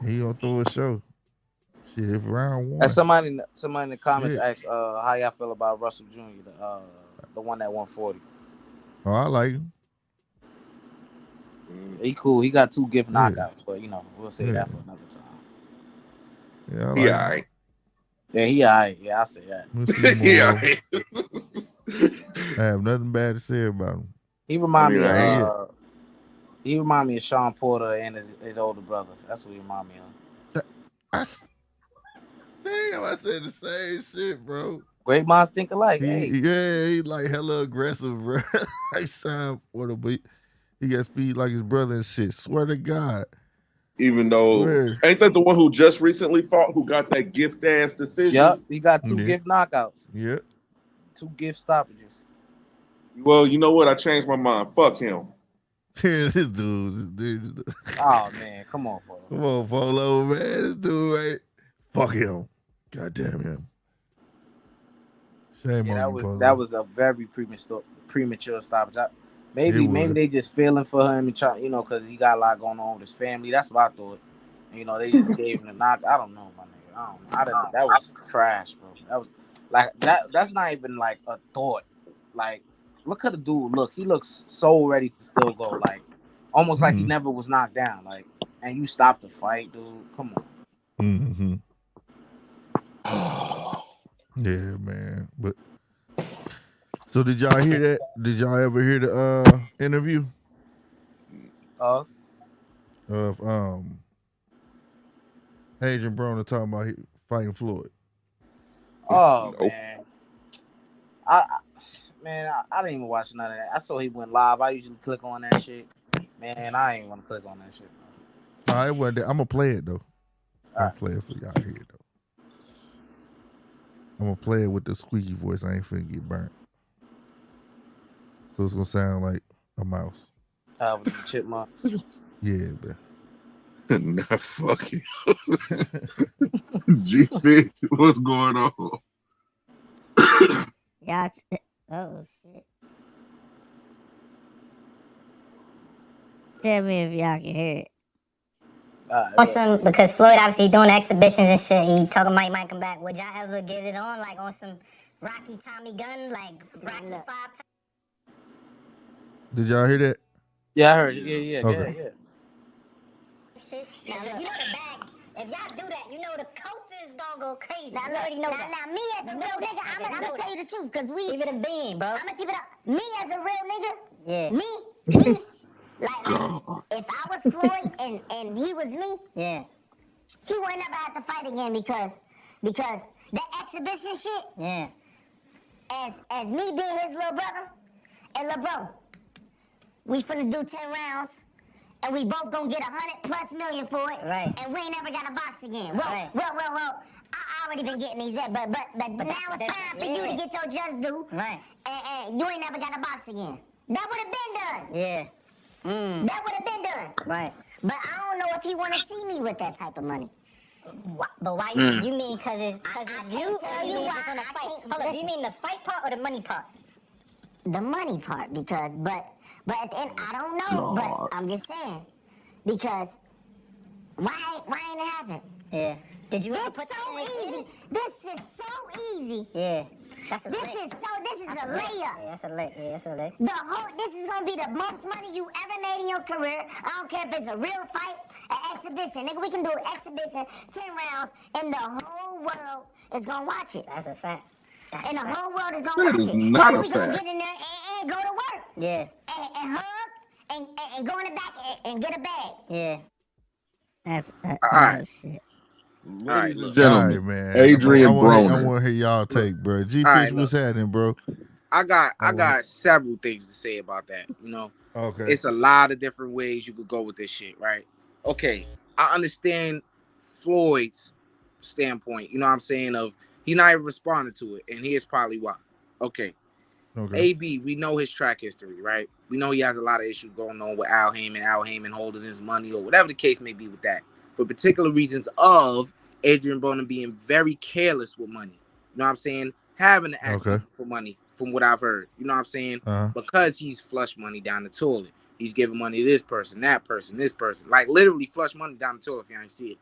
He gonna throw a show. Shit, if round 1. And somebody in the comments asked how y'all feel about Russell Jr., the one at 140. Oh, I like him. He cool. He got 2 gift knockouts, but you know, we'll say that for another time. Yeah, I like he alright. Yeah, he alright. Yeah, I say that. I have nothing bad to say about him. He remind me of Sean Porter and his older brother. That's what he remind me of. Damn, I said the same shit, bro. Great minds think alike. He like hella aggressive, bro. Like Sean Porter, but he got speed like his brother and shit. Swear to God. Even though, ain't that the one who just recently fought, who got that gift ass decision? Yep, he got 2 gift knockouts. Yep. 2 gift stoppages. Well, you know what? I changed my mind. Fuck him. This dude. Oh man, come on, Polo. Come on, Polo, man. This dude, right? Fuck him. God damn him. Shame on you, Polo. That was a very premature stoppage. Maybe they just feeling for him and try, because he got a lot going on with his family. That's what I thought. They just gave him a knock. I don't know, my nigga. I don't know. That was trash, bro. That was like that. That's not even like a thought. Like, look at the dude. Look, he looks so ready to still go. Like, almost like he never was knocked down. Like, and you stopped the fight, dude. Come on. Mm-hmm. Yeah, man. But so did y'all hear that? Did y'all ever hear the interview? Of Adrian Broner talking about fighting Floyd. Oh Nope. man, I didn't even watch none of that. I saw he went live. I usually click on that shit. Man, I ain't want to click on that shit. Nah, it wasn't. I'm gonna play it though. I'm All gonna play it for y'all here though. I'm gonna play it with the squeaky voice. I ain't finna get burnt. So it's gonna sound like a mouse. With the chipmunks. Yeah, but Not fucking. G-Fit, what's going on? Y'all, oh shit. Tell me if y'all can hear it. Awesome, because Floyd obviously doing exhibitions and shit. He talking about he might come back. Would y'all ever get it on like on some Rocky Tommy Gun, like Rocky 5? did y'all hear that? Yeah, I heard it. Yeah. Okay. Yeah. Shit. Now, look, you know the bag. If y'all do that, you know the coaches gonna go crazy. Now, you already know that. Now, me as a real nigga, I'm gonna tell you the truth, cause we keep it a bean, bro. I'm gonna keep it up. Me as a real nigga, yeah. Me. Like, if I was Floyd and he was me, yeah, he would never have to fight again because the exhibition shit, yeah. As me being his little brother, and little bro, we finna do 10 rounds. And we both gonna get 100+ million for it, right? And we ain't never got a box again. Well, right. well. I already been getting these, but now it's time for you to get your just due, right? And you ain't never got a box again. That would have been done. Yeah. That would have been done. Right. But I don't know if he want to see me with that type of money. But why you mean because it's you, or you mean just on the fight? Hold on, do you mean the fight part or the money part? The money part, because but at the end I don't know. But I'm just saying, because why ain't it happen? Yeah. Did you ever put so easy? This is so easy. Yeah. This is a layup. Yeah, that's a layup. This is gonna be the most money you ever made in your career. I don't care if it's a real fight, an exhibition. Nigga, we can do an exhibition, 10 rounds, and the whole world is gonna watch it. That's a fact. And the whole world is gonna watch it. Not a we gonna fact. get in there and go to work. Yeah. And hug and go in the back and get a bag. Yeah. That's All right. shit. Ladies and All gentlemen, right, man. Adrian I Broner. want to hear y'all take, bro. G-Fish, right, what's happening, bro? I got several things to say about that. You know, Okay. It's a lot of different ways you could go with this shit, right? Okay, I understand Floyd's standpoint. You know what I'm saying? Of he not even responding to it, and here's probably why. Okay. AB, we know his track history, right? We know he has a lot of issues going on with Al Heyman holding his money or whatever the case may be with that. For particular reasons of Adrian Broner being very careless with money. You know what I'm saying? Having to ask people for money, from what I've heard. You know what I'm saying? Because he's flushed money down the toilet. He's giving money to this person, that person, this person. Like literally flush money down the toilet if you ain't see it.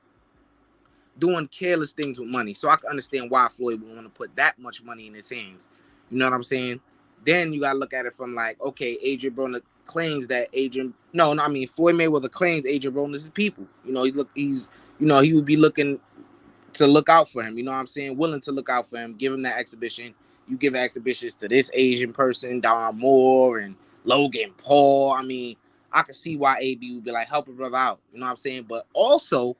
Doing careless things with money. So I can understand why Floyd would want to put that much money in his hands. You know what I'm saying? Then you gotta look at it from like, okay, Adrian Broner claims that Floyd Mayweather claims Adrian Broner is his people. You know, he would be looking to look out for him. You know what I'm saying? Willing to look out for him, give him that exhibition. You give exhibitions to this Asian person, Don Moore and Logan Paul. I mean, I can see why AB would be like, help a brother out. You know what I'm saying? But also,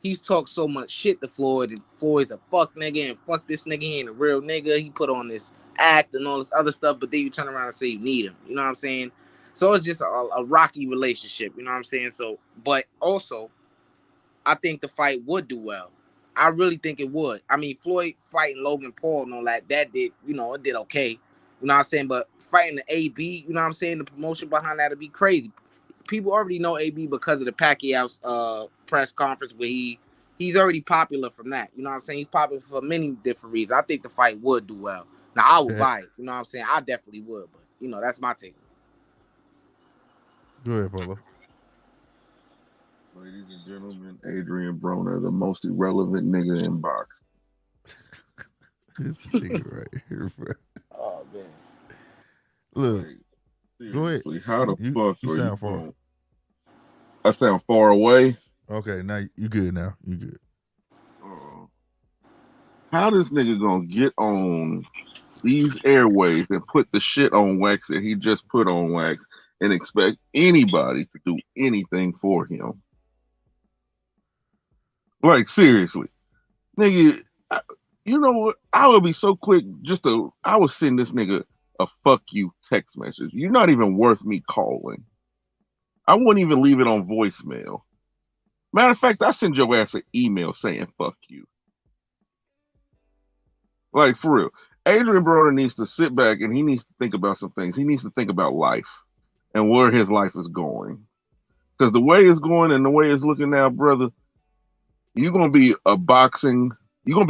he's talked so much shit to Floyd, and Floyd's a fuck nigga, and fuck this nigga, he ain't a real nigga. He put on this act and all this other stuff, but then you turn around and say you need him. You know what I'm saying? So it's just a rocky relationship. You know what I'm saying? So, but also, I think the fight would do well. I really think it would. I mean, Floyd fighting Logan Paul and all that did, it did okay. You know what I'm saying? But fighting the AB, you know what I'm saying? The promotion behind that would be crazy. People already know AB because of the Pacquiao's press conference where he's already popular from that. You know what I'm saying? He's popular for many different reasons. I think the fight would do well. Now, I would buy it. You know what I'm saying? I definitely would. But, that's my take. Go ahead, Pablo. Ladies and gentlemen, Adrian Broner, the most irrelevant nigga in boxing. This nigga right here, bro. Oh, man. Look, go ahead. How the fuck you are sound you far? going? I sound far away. Okay, now you good. Now you good. How this nigga gonna get on these airways and put the shit on wax that he just put on wax and expect anybody to do anything for him? Like, seriously. Nigga, you know what? I would be so quick I would send this nigga a fuck you text message. You're not even worth me calling. I wouldn't even leave it on voicemail. Matter of fact, I send your ass an email saying fuck you. Like, for real. Adrian Broner needs to sit back and he needs to think about some things. He needs to think about life and where his life is going. Because the way it's going and the way it's looking now, brother, you're going to be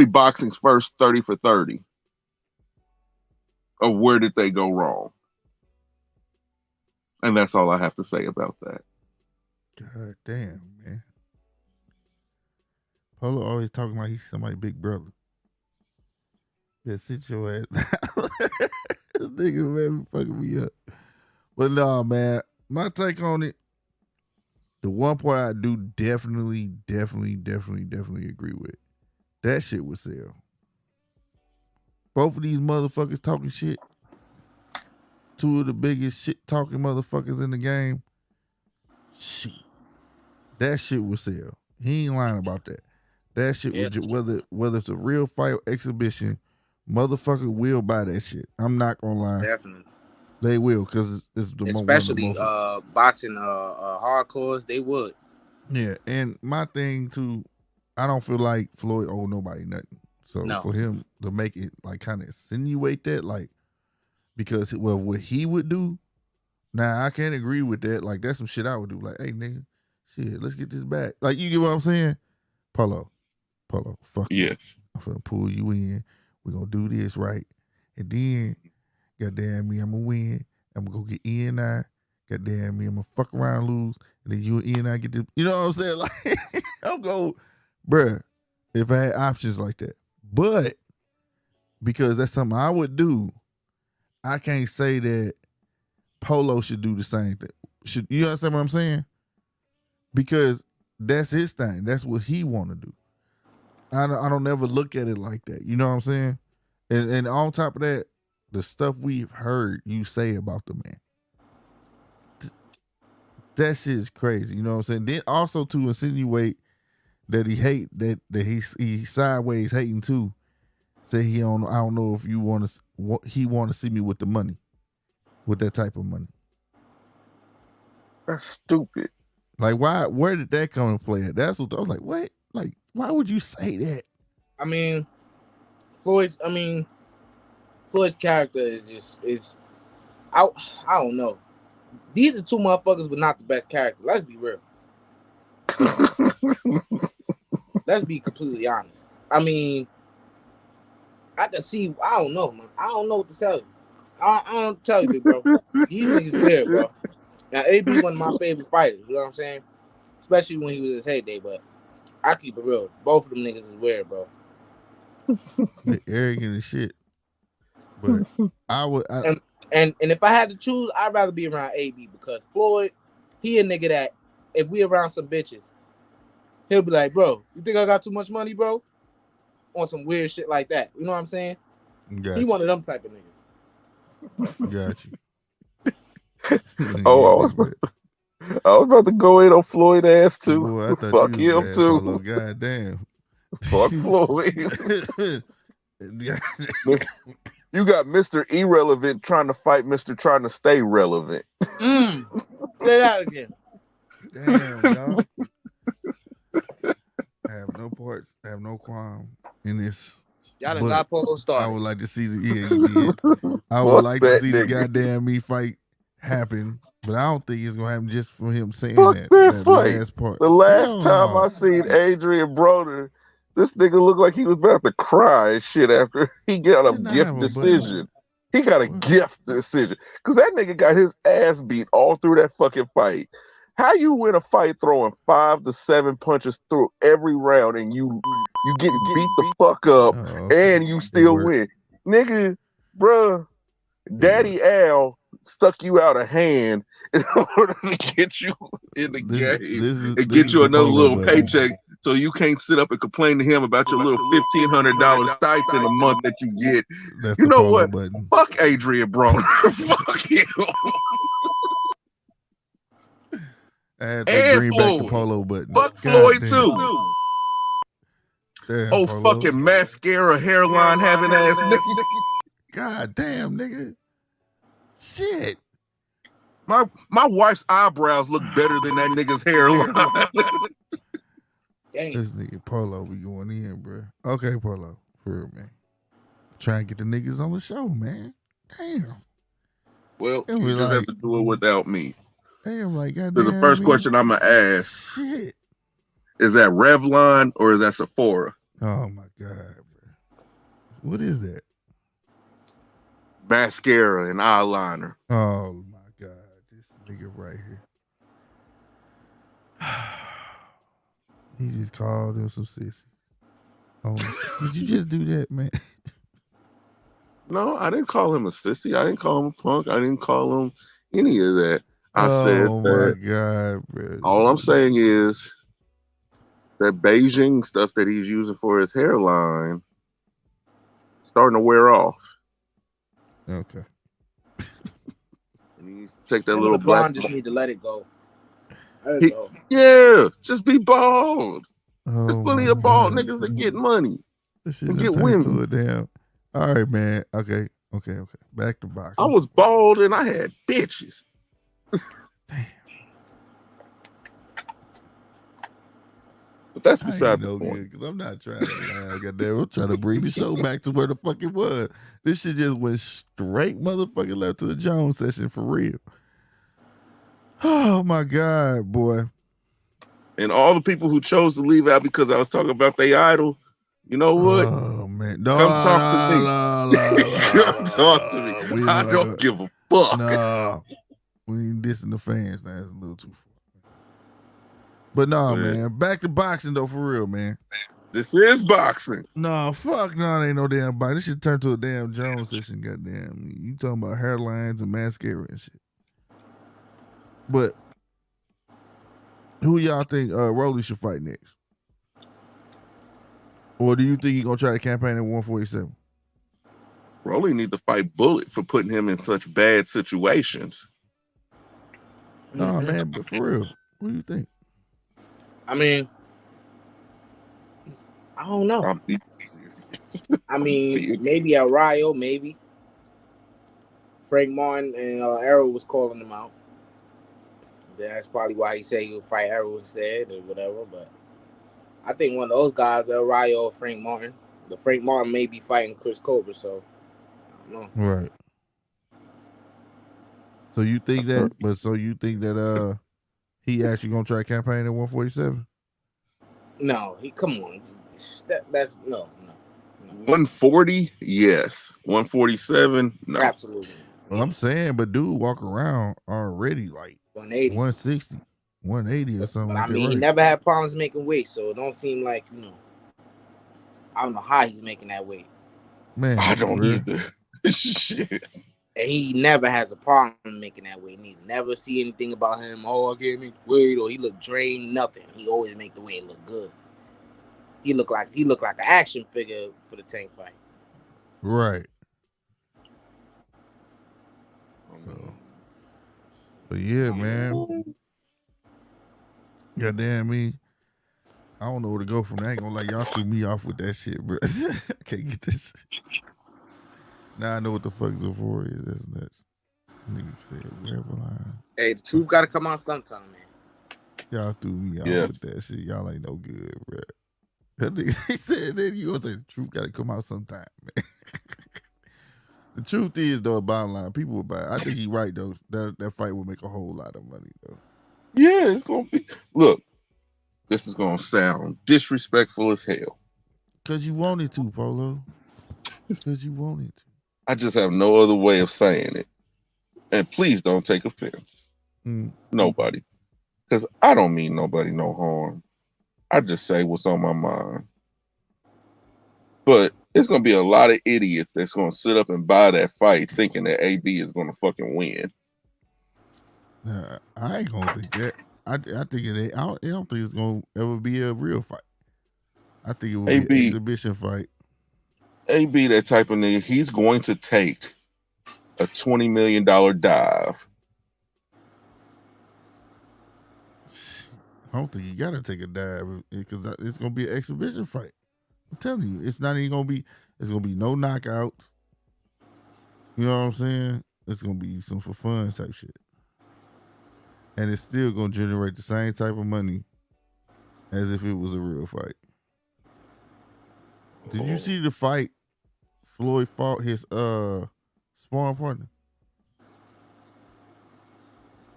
boxing's first 30 for 30 of where did they go wrong. And that's all I have to say about that. God damn, man. Polo always talking like he's somebody's big brother. Yeah, sit your ass down. This nigga, man, fucking me up. But no, man, my take on it, the one part I do definitely agree with. That shit would sell. Both of these motherfuckers talking shit. Two of the biggest shit talking motherfuckers in the game. Shit. That shit would sell. He ain't lying about that. That shit would, whether it's a real fight or exhibition, motherfucker will buy that shit. I'm not gonna lie. Definitely. They will, because it's the especially boxing hardcores, they would. Yeah, and my thing too, I don't feel like Floyd owe nobody nothing. So for him to make it like kind of insinuate that, like, because what he would do, now I can't agree with that. Like, that's some shit I would do. Like, hey nigga, shit, let's get this back. Like, you get what I'm saying? Polo, fuck yes. I'm finna pull you in. We're gonna do this right. And then, goddamn me, I'm gonna win. I'm gonna go get E&I. Goddamn me, I'm gonna fuck around and lose. And then you and E&I get this. You know what I'm saying? Like, I'm go, bruh, if I had options like that. But because that's something I would do, I can't say that Polo should do the same thing. You understand what I'm saying? Because that's his thing. That's what he want to do. I don't ever look at it like that. You know what I'm saying? And on top of that, the stuff we've heard you say about the man, that shit is crazy. You know what I'm saying? Then also to insinuate that he hate that he sideways hating too. Say I don't know if he want to see me with the money, with that type of money. That's stupid. Like, why? Where did that come and play at? That's what I was like. What? Like, why would you say that? I mean, Floyd's character is I don't know. These are two motherfuckers with not the best character. Let's be real. Let's be completely honest. I mean, I can see. I don't know, man. I don't know what to tell you. I don't tell you, bro. These niggas weird, bro. Now, AB one of my favorite fighters. You know what I'm saying? Especially when he was his heyday. But I keep it real. Both of them niggas is weird, bro. They're arrogant as shit. But and if I had to choose, I'd rather be around AB because Floyd, he a nigga that if we around some bitches, he'll be like, bro, you think I got too much money, bro? On some weird shit like that. You know what I'm saying? He one of them type of niggas. Got you. I was about to go in on Floyd ass too. Boy, fuck him too. Polo. God damn. Fuck Floyd. You got Mr. Irrelevant trying to fight Mr. trying to stay relevant. Say that again. Damn, dog. I have no parts. I have no qualm in this. Y'all done got Polo started. I would like to see I would like to see the goddamn me fight happen, but I don't think it's gonna happen just from him saying that fight. last part. The last time I seen Adrian Broner, this nigga looked like he was about to cry and shit after he got a gift decision. He got a gift decision because that nigga got his ass beat all through that fucking fight. How you win a fight throwing 5 to 7 punches through every round and you get beat the fuck up and you still win? Nigga, bruh, Daddy Al stuck you out a hand in order to get you in the game and get you another little paycheck so you can't sit up and complain to him about your little $1,500 stipend a month that you get. That's you know what? Button. Fuck Adrian Broner. Fuck him. I had to bring back the Polo button. Fuck Floyd too. Damn, Oh, Polo. fucking mascara hairline having ass nigga. God damn, nigga. Shit. My wife's eyebrows look better than that nigga's hairline. This nigga Polo be going in, bro. Okay, Polo. For real, man. Trying to get the niggas on the show, man. Damn. Well, you just have to do it without me. Damn, like, goddamn. So the first question I'm going to ask. Shit. Is that Revlon or is that Sephora? Oh, my God, bro. What is that? Mascara and eyeliner. Oh, my God. This nigga right here. He just called him some sissy. Oh, did you just do that, man? No, I didn't call him a sissy. I didn't call him a punk. I didn't call him any of that. I said oh, that. My God, bro. All I'm saying is that Beijing stuff that he's using for his hairline starting to wear off. Okay. And he needs to take that little black. Just need to let it go. Yeah, just be bald. Oh, There's plenty of bald niggas that get money. This shit and get turned women. to a damn. All right, man. Okay. Back to boxing. I was bald and I had bitches. Damn. But that's beside the point. Good, because I'm not trying to goddamn, I'm trying to bring the show back to where the fuck it was. This shit just went straight motherfucking left to the Jones session for real. Oh my God, boy. And all the people who chose to leave out because I was talking about their idol, you know what? Oh man. Come talk to me. Come talk to me. I don't give a fuck. No. We ain't dissing the fans. That's a little too far. But no, man. Back to boxing though, for real, man. This is boxing. No, fuck no, it ain't no damn boxing. This should turn to a damn Jones session, goddamn. You talking about hairlines and mascara and shit. But who y'all think Rolly should fight next? Or do you think he's gonna try to campaign at 147? Rolly need to fight Bullet for putting him in such bad situations. No, man, but for real, what do you think? I mean, I don't know. I mean, maybe at Rio, maybe. Frank Martin and Arrow was calling him out. That's probably why he said he would fight Arrow instead or whatever. But I think one of those guys, El Rayo or Frank Martin. The Frank Martin may be fighting Chris Cobra, so I don't know. Right. So you think that? But so you think that he actually gonna try campaign at 147? No, come on. That's no. 140, yes. 147, no. Absolutely. Well, I'm saying, but dude walk around already like 180, 160, 180 or something. But like I mean, that, he never had problems making weight, so it don't seem like I don't know how he's making that weight. Man, I don't either. Shit. And he never has a problem making that weight neither. Never see anything about him. Oh, I can't make weight, or he look drained. Nothing. He always make the weight look good. He look like an action figure for the Tank fight. Right. So, but yeah, man. Goddamn me. I don't know where to go from that. I ain't gonna lie, y'all threw me off with that shit, bro. I can't get this. Now I know what the fuck Zafora is. That's nuts. Nigga said Revlon. Hey, the truth got to come out sometime, man. Y'all threw me off with that shit. Y'all ain't no good, bro. That nigga, he said that you gonna say the truth got to come out sometime, man. The truth is, though, bottom line, people will buy. I think he's right though. That fight will make a whole lot of money though. Yeah, it's gonna be. Look, this is gonna sound disrespectful as hell. Cause you wanted to, Polo. Cause you wanted to. I just have no other way of saying it. And please don't take offense. Nobody. Because I don't mean nobody no harm. I just say what's on my mind. But it's going to be a lot of idiots that's going to sit up and buy that fight thinking that AB is going to fucking win. Nah, I ain't going to think that. I think it ain't. I don't think it's going to ever be a real fight. I think it will be an exhibition fight. AB, that type of nigga, he's going to take a $20 million dive. I don't think you got to take a dive because it's going to be an exhibition fight. I'm telling you, it's not even gonna be. It's gonna be no knockouts. You know what I'm saying? It's gonna be some for fun type shit, and it's still gonna generate the same type of money as if it was a real fight. Did you see the fight Floyd fought his sparring partner?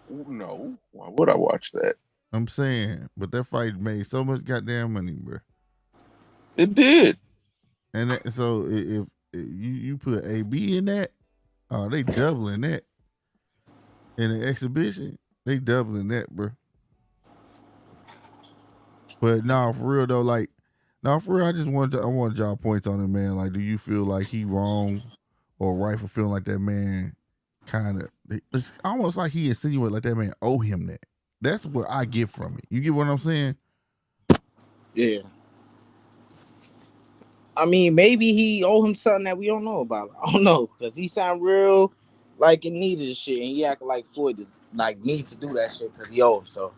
No, why would I watch that? I'm saying, but that fight made so much goddamn money, bro. It did. And so if you put AB in that, oh, they doubling that. In the exhibition, they doubling that, bro. But nah, for real though, like, nah, for real, I want y'all points on it, man. Like, do you feel like he wrong or right for feeling like that man kind of? It's almost like he insinuated like that man owe him that. That's what I get from it. You get what I'm saying? Yeah. I mean, maybe he owe him something that we don't know about. I don't know, because he sound real like in need of this shit, and he acting like Floyd is like needs to do that shit because he owe him. So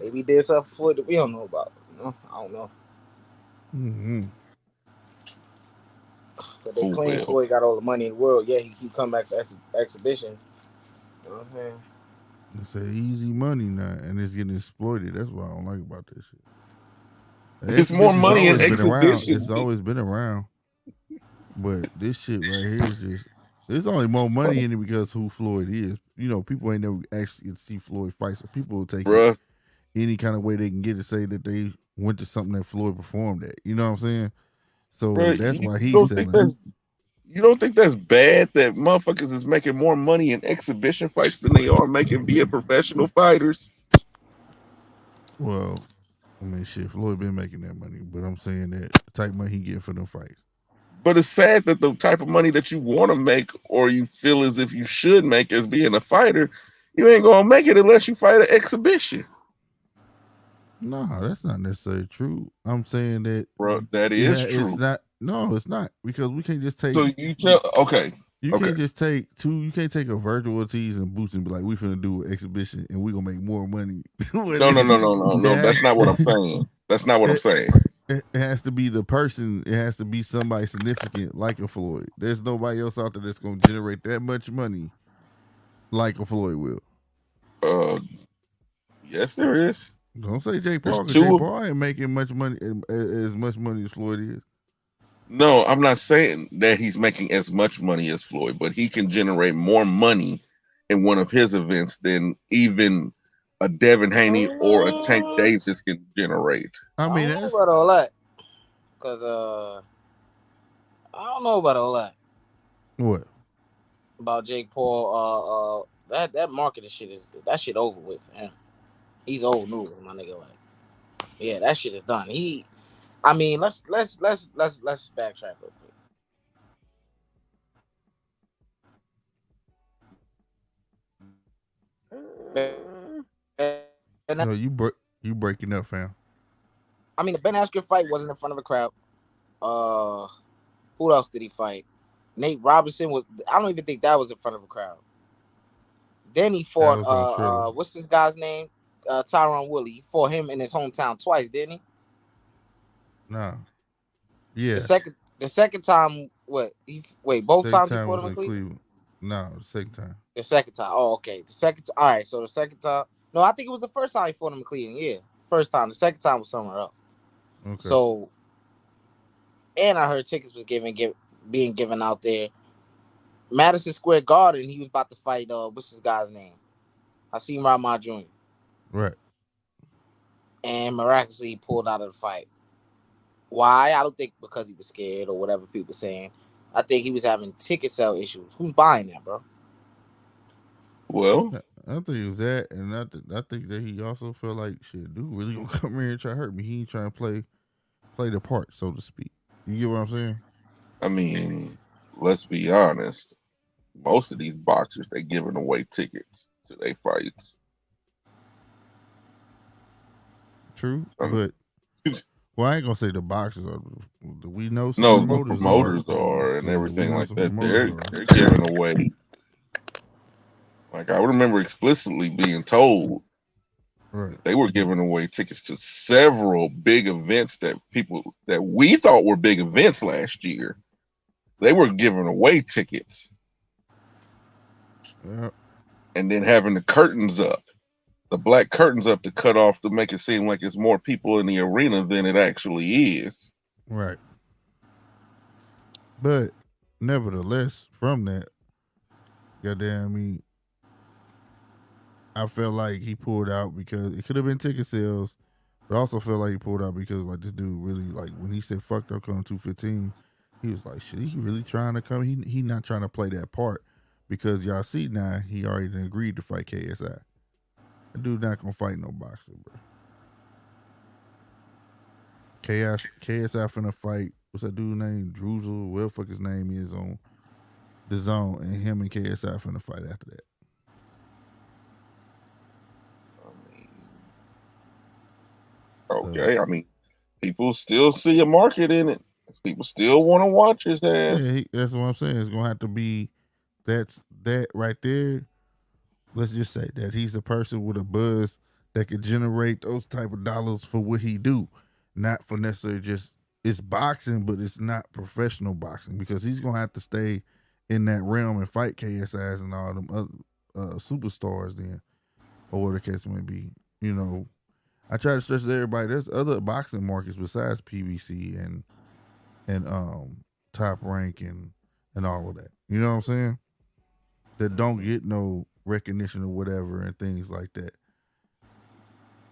maybe there's something for Floyd that we don't know about. You know, I don't know. Mm-hmm. But they claim Floyd got all the money in the world. Yeah, he keep coming back for exhibitions. You know what I'm saying? It's a easy money now, and it's getting exploited. That's what I don't like about this shit. It's more money in exhibition. It's always been around. But this shit right here is just, there's only more money in it because who Floyd is. You know, people ain't never actually see Floyd fight, so people will take it any kind of way they can get to say that they went to something that Floyd performed at. You know what I'm saying? So that's why he's selling. You don't think that's bad that motherfuckers is making more money in exhibition fights than they are making being professional fighters? Well, I mean, shit, Floyd been making that money, but I'm saying that the type of money he getting for them fights. But it's sad that the type of money that you want to make or you feel as if you should make as being a fighter, you ain't going to make it unless you fight an exhibition. No, that's not necessarily true. I'm saying that, bro, that is true. It's not. No, it's not, because we can't just take. So you tell, okay. You can't just take you can't take a Virgil Ortiz and Boots and be like, we finna do an exhibition and we gonna make more money. No. That's not what I'm saying. That's not what I'm saying. It has to be the person. It has to be somebody significant like a Floyd. There's nobody else out there that's gonna generate that much money like a Floyd will. Yes, there is. Don't say Jake Paul, because Jake Paul ain't making much money, as much money as Floyd is. No, I'm not saying that he's making as much money as Floyd, but he can generate more money in one of his events than even a Devin Haney or a Tank Davis can generate. I mean, I don't know about all that, because I don't know about all that. What? About Jake Paul? That marketing shit that shit over with for him. He's old news, my nigga. Like, yeah, that shit is done. I mean, let's backtrack real quick. No, you breaking up, fam. I mean, the Ben Askren fight wasn't in front of a crowd. Who else did he fight? Nate Robinson was. I don't even think that was in front of a crowd. Then he fought. What's this guy's name? Tyron Woodley. He fought him in his hometown twice, didn't he? No. Yeah. The second time, what? Both times he fought him in Cleveland? No, the second time. The second time. Oh, okay. All right. So the second time. No, I think it was the first time he fought him in Cleveland. Yeah, first time. The second time was somewhere else. Okay. So, and I heard tickets was being given out there. Madison Square Garden. He was about to fight. What's this guy's name? Hakeem Rahman Jr. Right. And miraculously he pulled out of the fight. Why? I don't think because he was scared or whatever people saying. I think he was having ticket sale issues. Who's buying that, bro? Well, I think it was that, and I think that he also felt like, shit, dude really gonna come here and try to hurt me. He ain't trying to play the part, so to speak. You get what I'm saying? I mean, let's be honest. Most of these boxers, they giving away tickets to their fights. True, but well, I ain't gonna say the boxers are. We know some the promoters are and everything like that. They're giving away. Like, I remember explicitly being told Right. They were giving away tickets to several big events that we thought were big events last year. They were giving away tickets. Yeah. And then having the curtains up, the black curtains up to cut off to make it seem like it's more people in the arena than it actually is. Right. But nevertheless, from that, goddamn, I felt like he pulled out because it could have been ticket sales, but I also felt like he pulled out because like this dude really like when he said "fucked up come 215," he was like, "Shit, he really trying to come? He not trying to play that part because y'all see now he already agreed to fight KSI. That dude not gonna fight no boxer, bro. KSI finna fight. What's that dude name? Druzel, whatever the fuck his name is on the zone, and him and KSI finna fight after that. Okay, I mean, people still see a market in it. People still want to watch his ass. Yeah, that's what I'm saying. It's gonna have to be that right there. Let's just say that he's a person with a buzz that could generate those type of dollars for what he do, not for necessarily just it's boxing, but it's not professional boxing because he's gonna have to stay in that realm and fight KSIs and all them other superstars then, or what the case may be. You know, I try to stress to everybody there's other boxing markets besides PBC and Top Rank and all of that. You know what I'm saying? That don't get no recognition or whatever and things like that.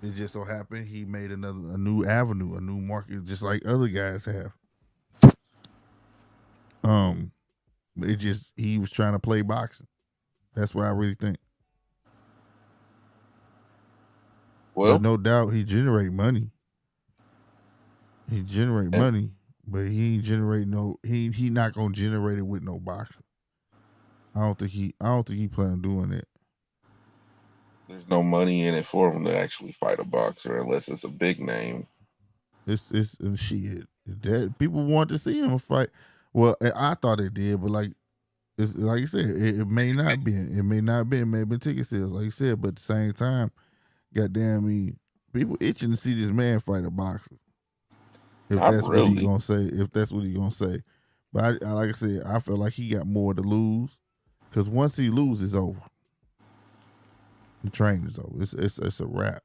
It just so happened he made a new avenue, a new market, just like other guys have. It just he was trying to play boxing. That's what I really think. Well, but no doubt he generate money. He generate money, but he ain't generate no. He not gonna generate it with no boxing. I don't think he plan on doing it. There's no money in it for him to actually fight a boxer unless it's a big name. It's shit. That people want to see him fight. Well, I thought it did, but like it's like you said, it may not be. It may not be. It may have been ticket sales, like you said. But at the same time, goddamn me, people itching to see this man fight a boxer. If Not that's really. what he gonna say. If that's what he gonna say. But I like I said, I feel like he got more to lose. Because once he loses, it's over. The train is over. It's a wrap.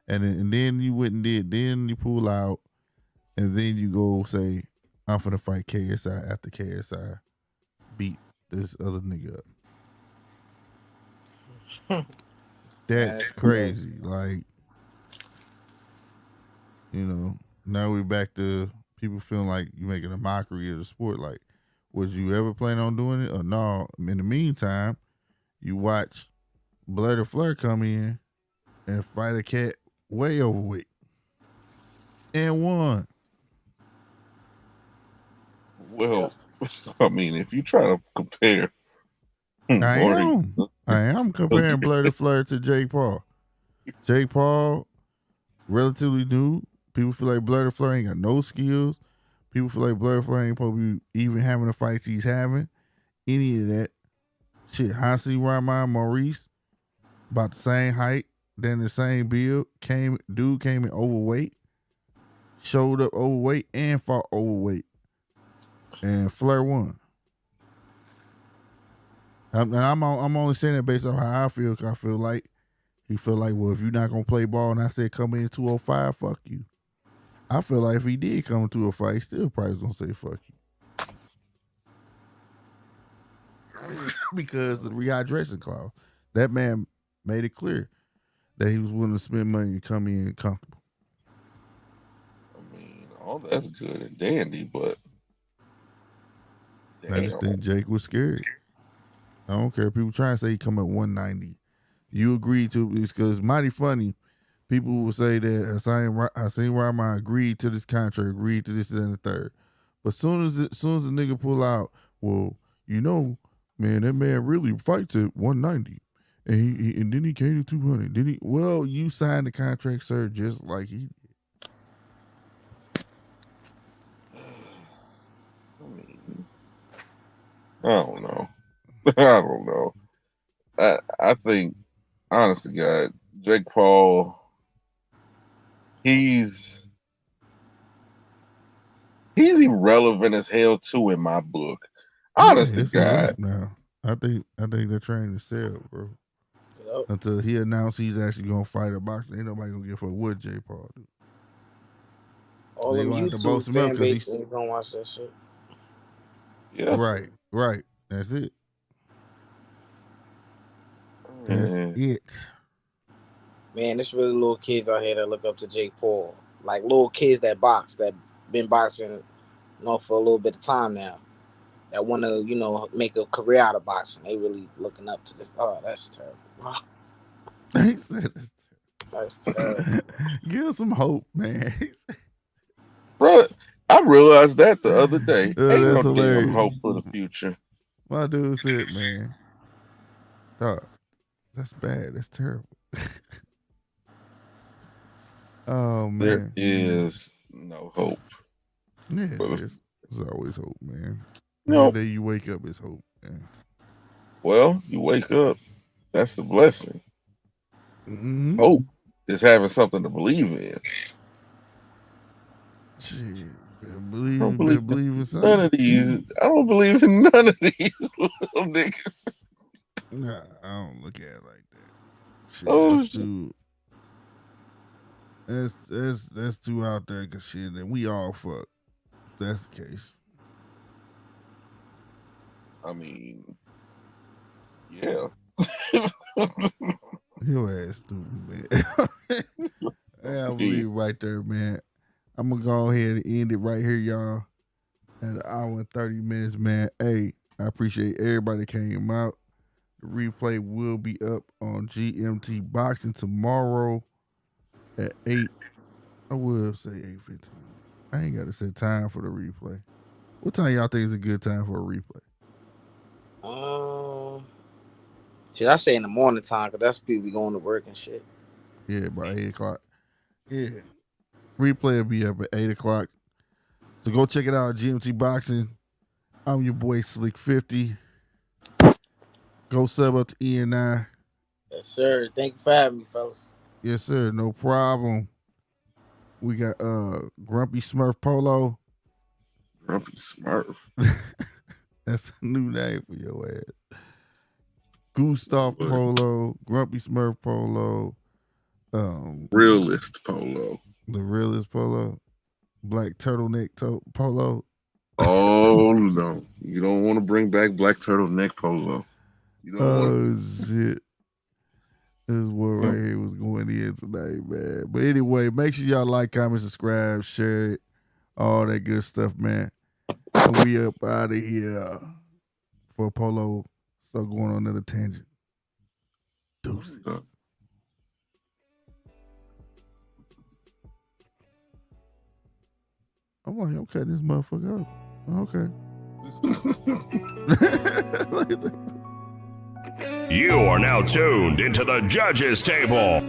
And then you went and did. Then you pull out, and then you go say, "I'm finna fight KSI" after KSI beat this other nigga up. That's crazy. Like, you know, now we back to people feeling like you making a mockery of the sport. Like, was you ever plan on doing it or no? In the meantime, you watch Blood and Fleur come in and fight a cat way overweight and won. Well, I mean, if you try to compare, I am comparing Blood and Fleur to Jake Paul. Jake Paul, relatively new. People feel like Blood and Fleur ain't got no skills. People feel like Blood and Fleur ain't supposed to be even having the fights he's having. Any of that. Shit, Hansi Rahman Maurice, about the same height, then the same build. Came in overweight, showed up overweight, and fought overweight. And Fleur won. And I'm only saying that based on how I feel, because I feel like he feel like, well, if you're not going to play ball and I said come in 205, fuck you. I feel like if he did come in 205, he still probably was going to say fuck you. Because of the rehydration clause. That man made it clear that he was willing to spend money to come in comfortable. I mean, all that's good and dandy, but I just think Jake was scared. I don't care. People trying to say he come at 190. You agreed to it because mighty funny. People will say that Hassan Rahman agreed to this contract, agreed to this and the third. But soon as the nigga pull out, well, you know, man, that man really fights at 190. And then he came to 200. Then he, well, you signed the contract, sir, just like he did. I don't know. I don't know. I think, honestly, God, Jake Paul, he's irrelevant as hell too in my book. Honest to it's a God. wrap now. I think they're trying to sell, bro. Until he announced he's actually gonna fight a boxer, ain't nobody gonna give a fuck what J. Paul do. All They them gonna have to boast YouTube him up fan 'cause base he's ain't gonna watch that shit. Yeah. right. That's it. That's it. Man, there's really little kids out here that look up to Jake Paul. Like little kids that box, that been boxing, you know, for a little bit of time now. That want to, you know, make a career out of boxing. They really looking up to this. Oh, that's terrible. That's terrible. Give some hope, man. Bro, I realized that the other day. Ain't That's no hilarious. damn hope for the future. My dude said, man, dog, that's bad. That's terrible. Oh, man. There is no hope. Yeah, there's always hope, man. No. Every day you wake up, it's hope, man. Well, you wake up. That's the blessing. Mm-hmm. Hope is having something to believe in. Shit, I don't believe in something. none of these. I don't believe in none of these little niggas. Nah, I don't look at it like that. Shit, that's too out there, cause shit, and we all fuck. If that's the case. I mean, yeah. Your ass stupid, man. I believe right there, man. I'm gonna go ahead and end it right here, y'all. At an hour and 30 minutes, man. Hey, I appreciate everybody that came out. The replay will be up on GMT Boxing tomorrow at 8. I will say 8:15. I ain't got to set time for the replay. What time y'all think is a good time for a replay? Should I say in the morning time? Because that's people be going to work and shit. Yeah, by 8 o'clock. Yeah. Replay will be up at 8 o'clock. So go check it out, GMT Boxing. I'm your boy Slick50. Go sub up to E&I. Yes, sir. Thank you for having me, fellas. Yes, sir. No problem. We got Grumpy Smurf Polo. Grumpy Smurf. That's a new name for your ass. Gustav Polo, Grumpy Smurf Polo. Realist Polo. The realist Polo. Black Turtleneck Polo. Oh, no. You don't want to bring back Black Turtleneck Polo. You don't shit. This is what right here was going in tonight, man. But anyway, make sure y'all like, comment, subscribe, share it, all that good stuff, man. And we up out of here for Polo. So going on another tangent. Deuces. I'm like, I'm cutting this motherfucker up. Okay. You are now tuned into the judges' table.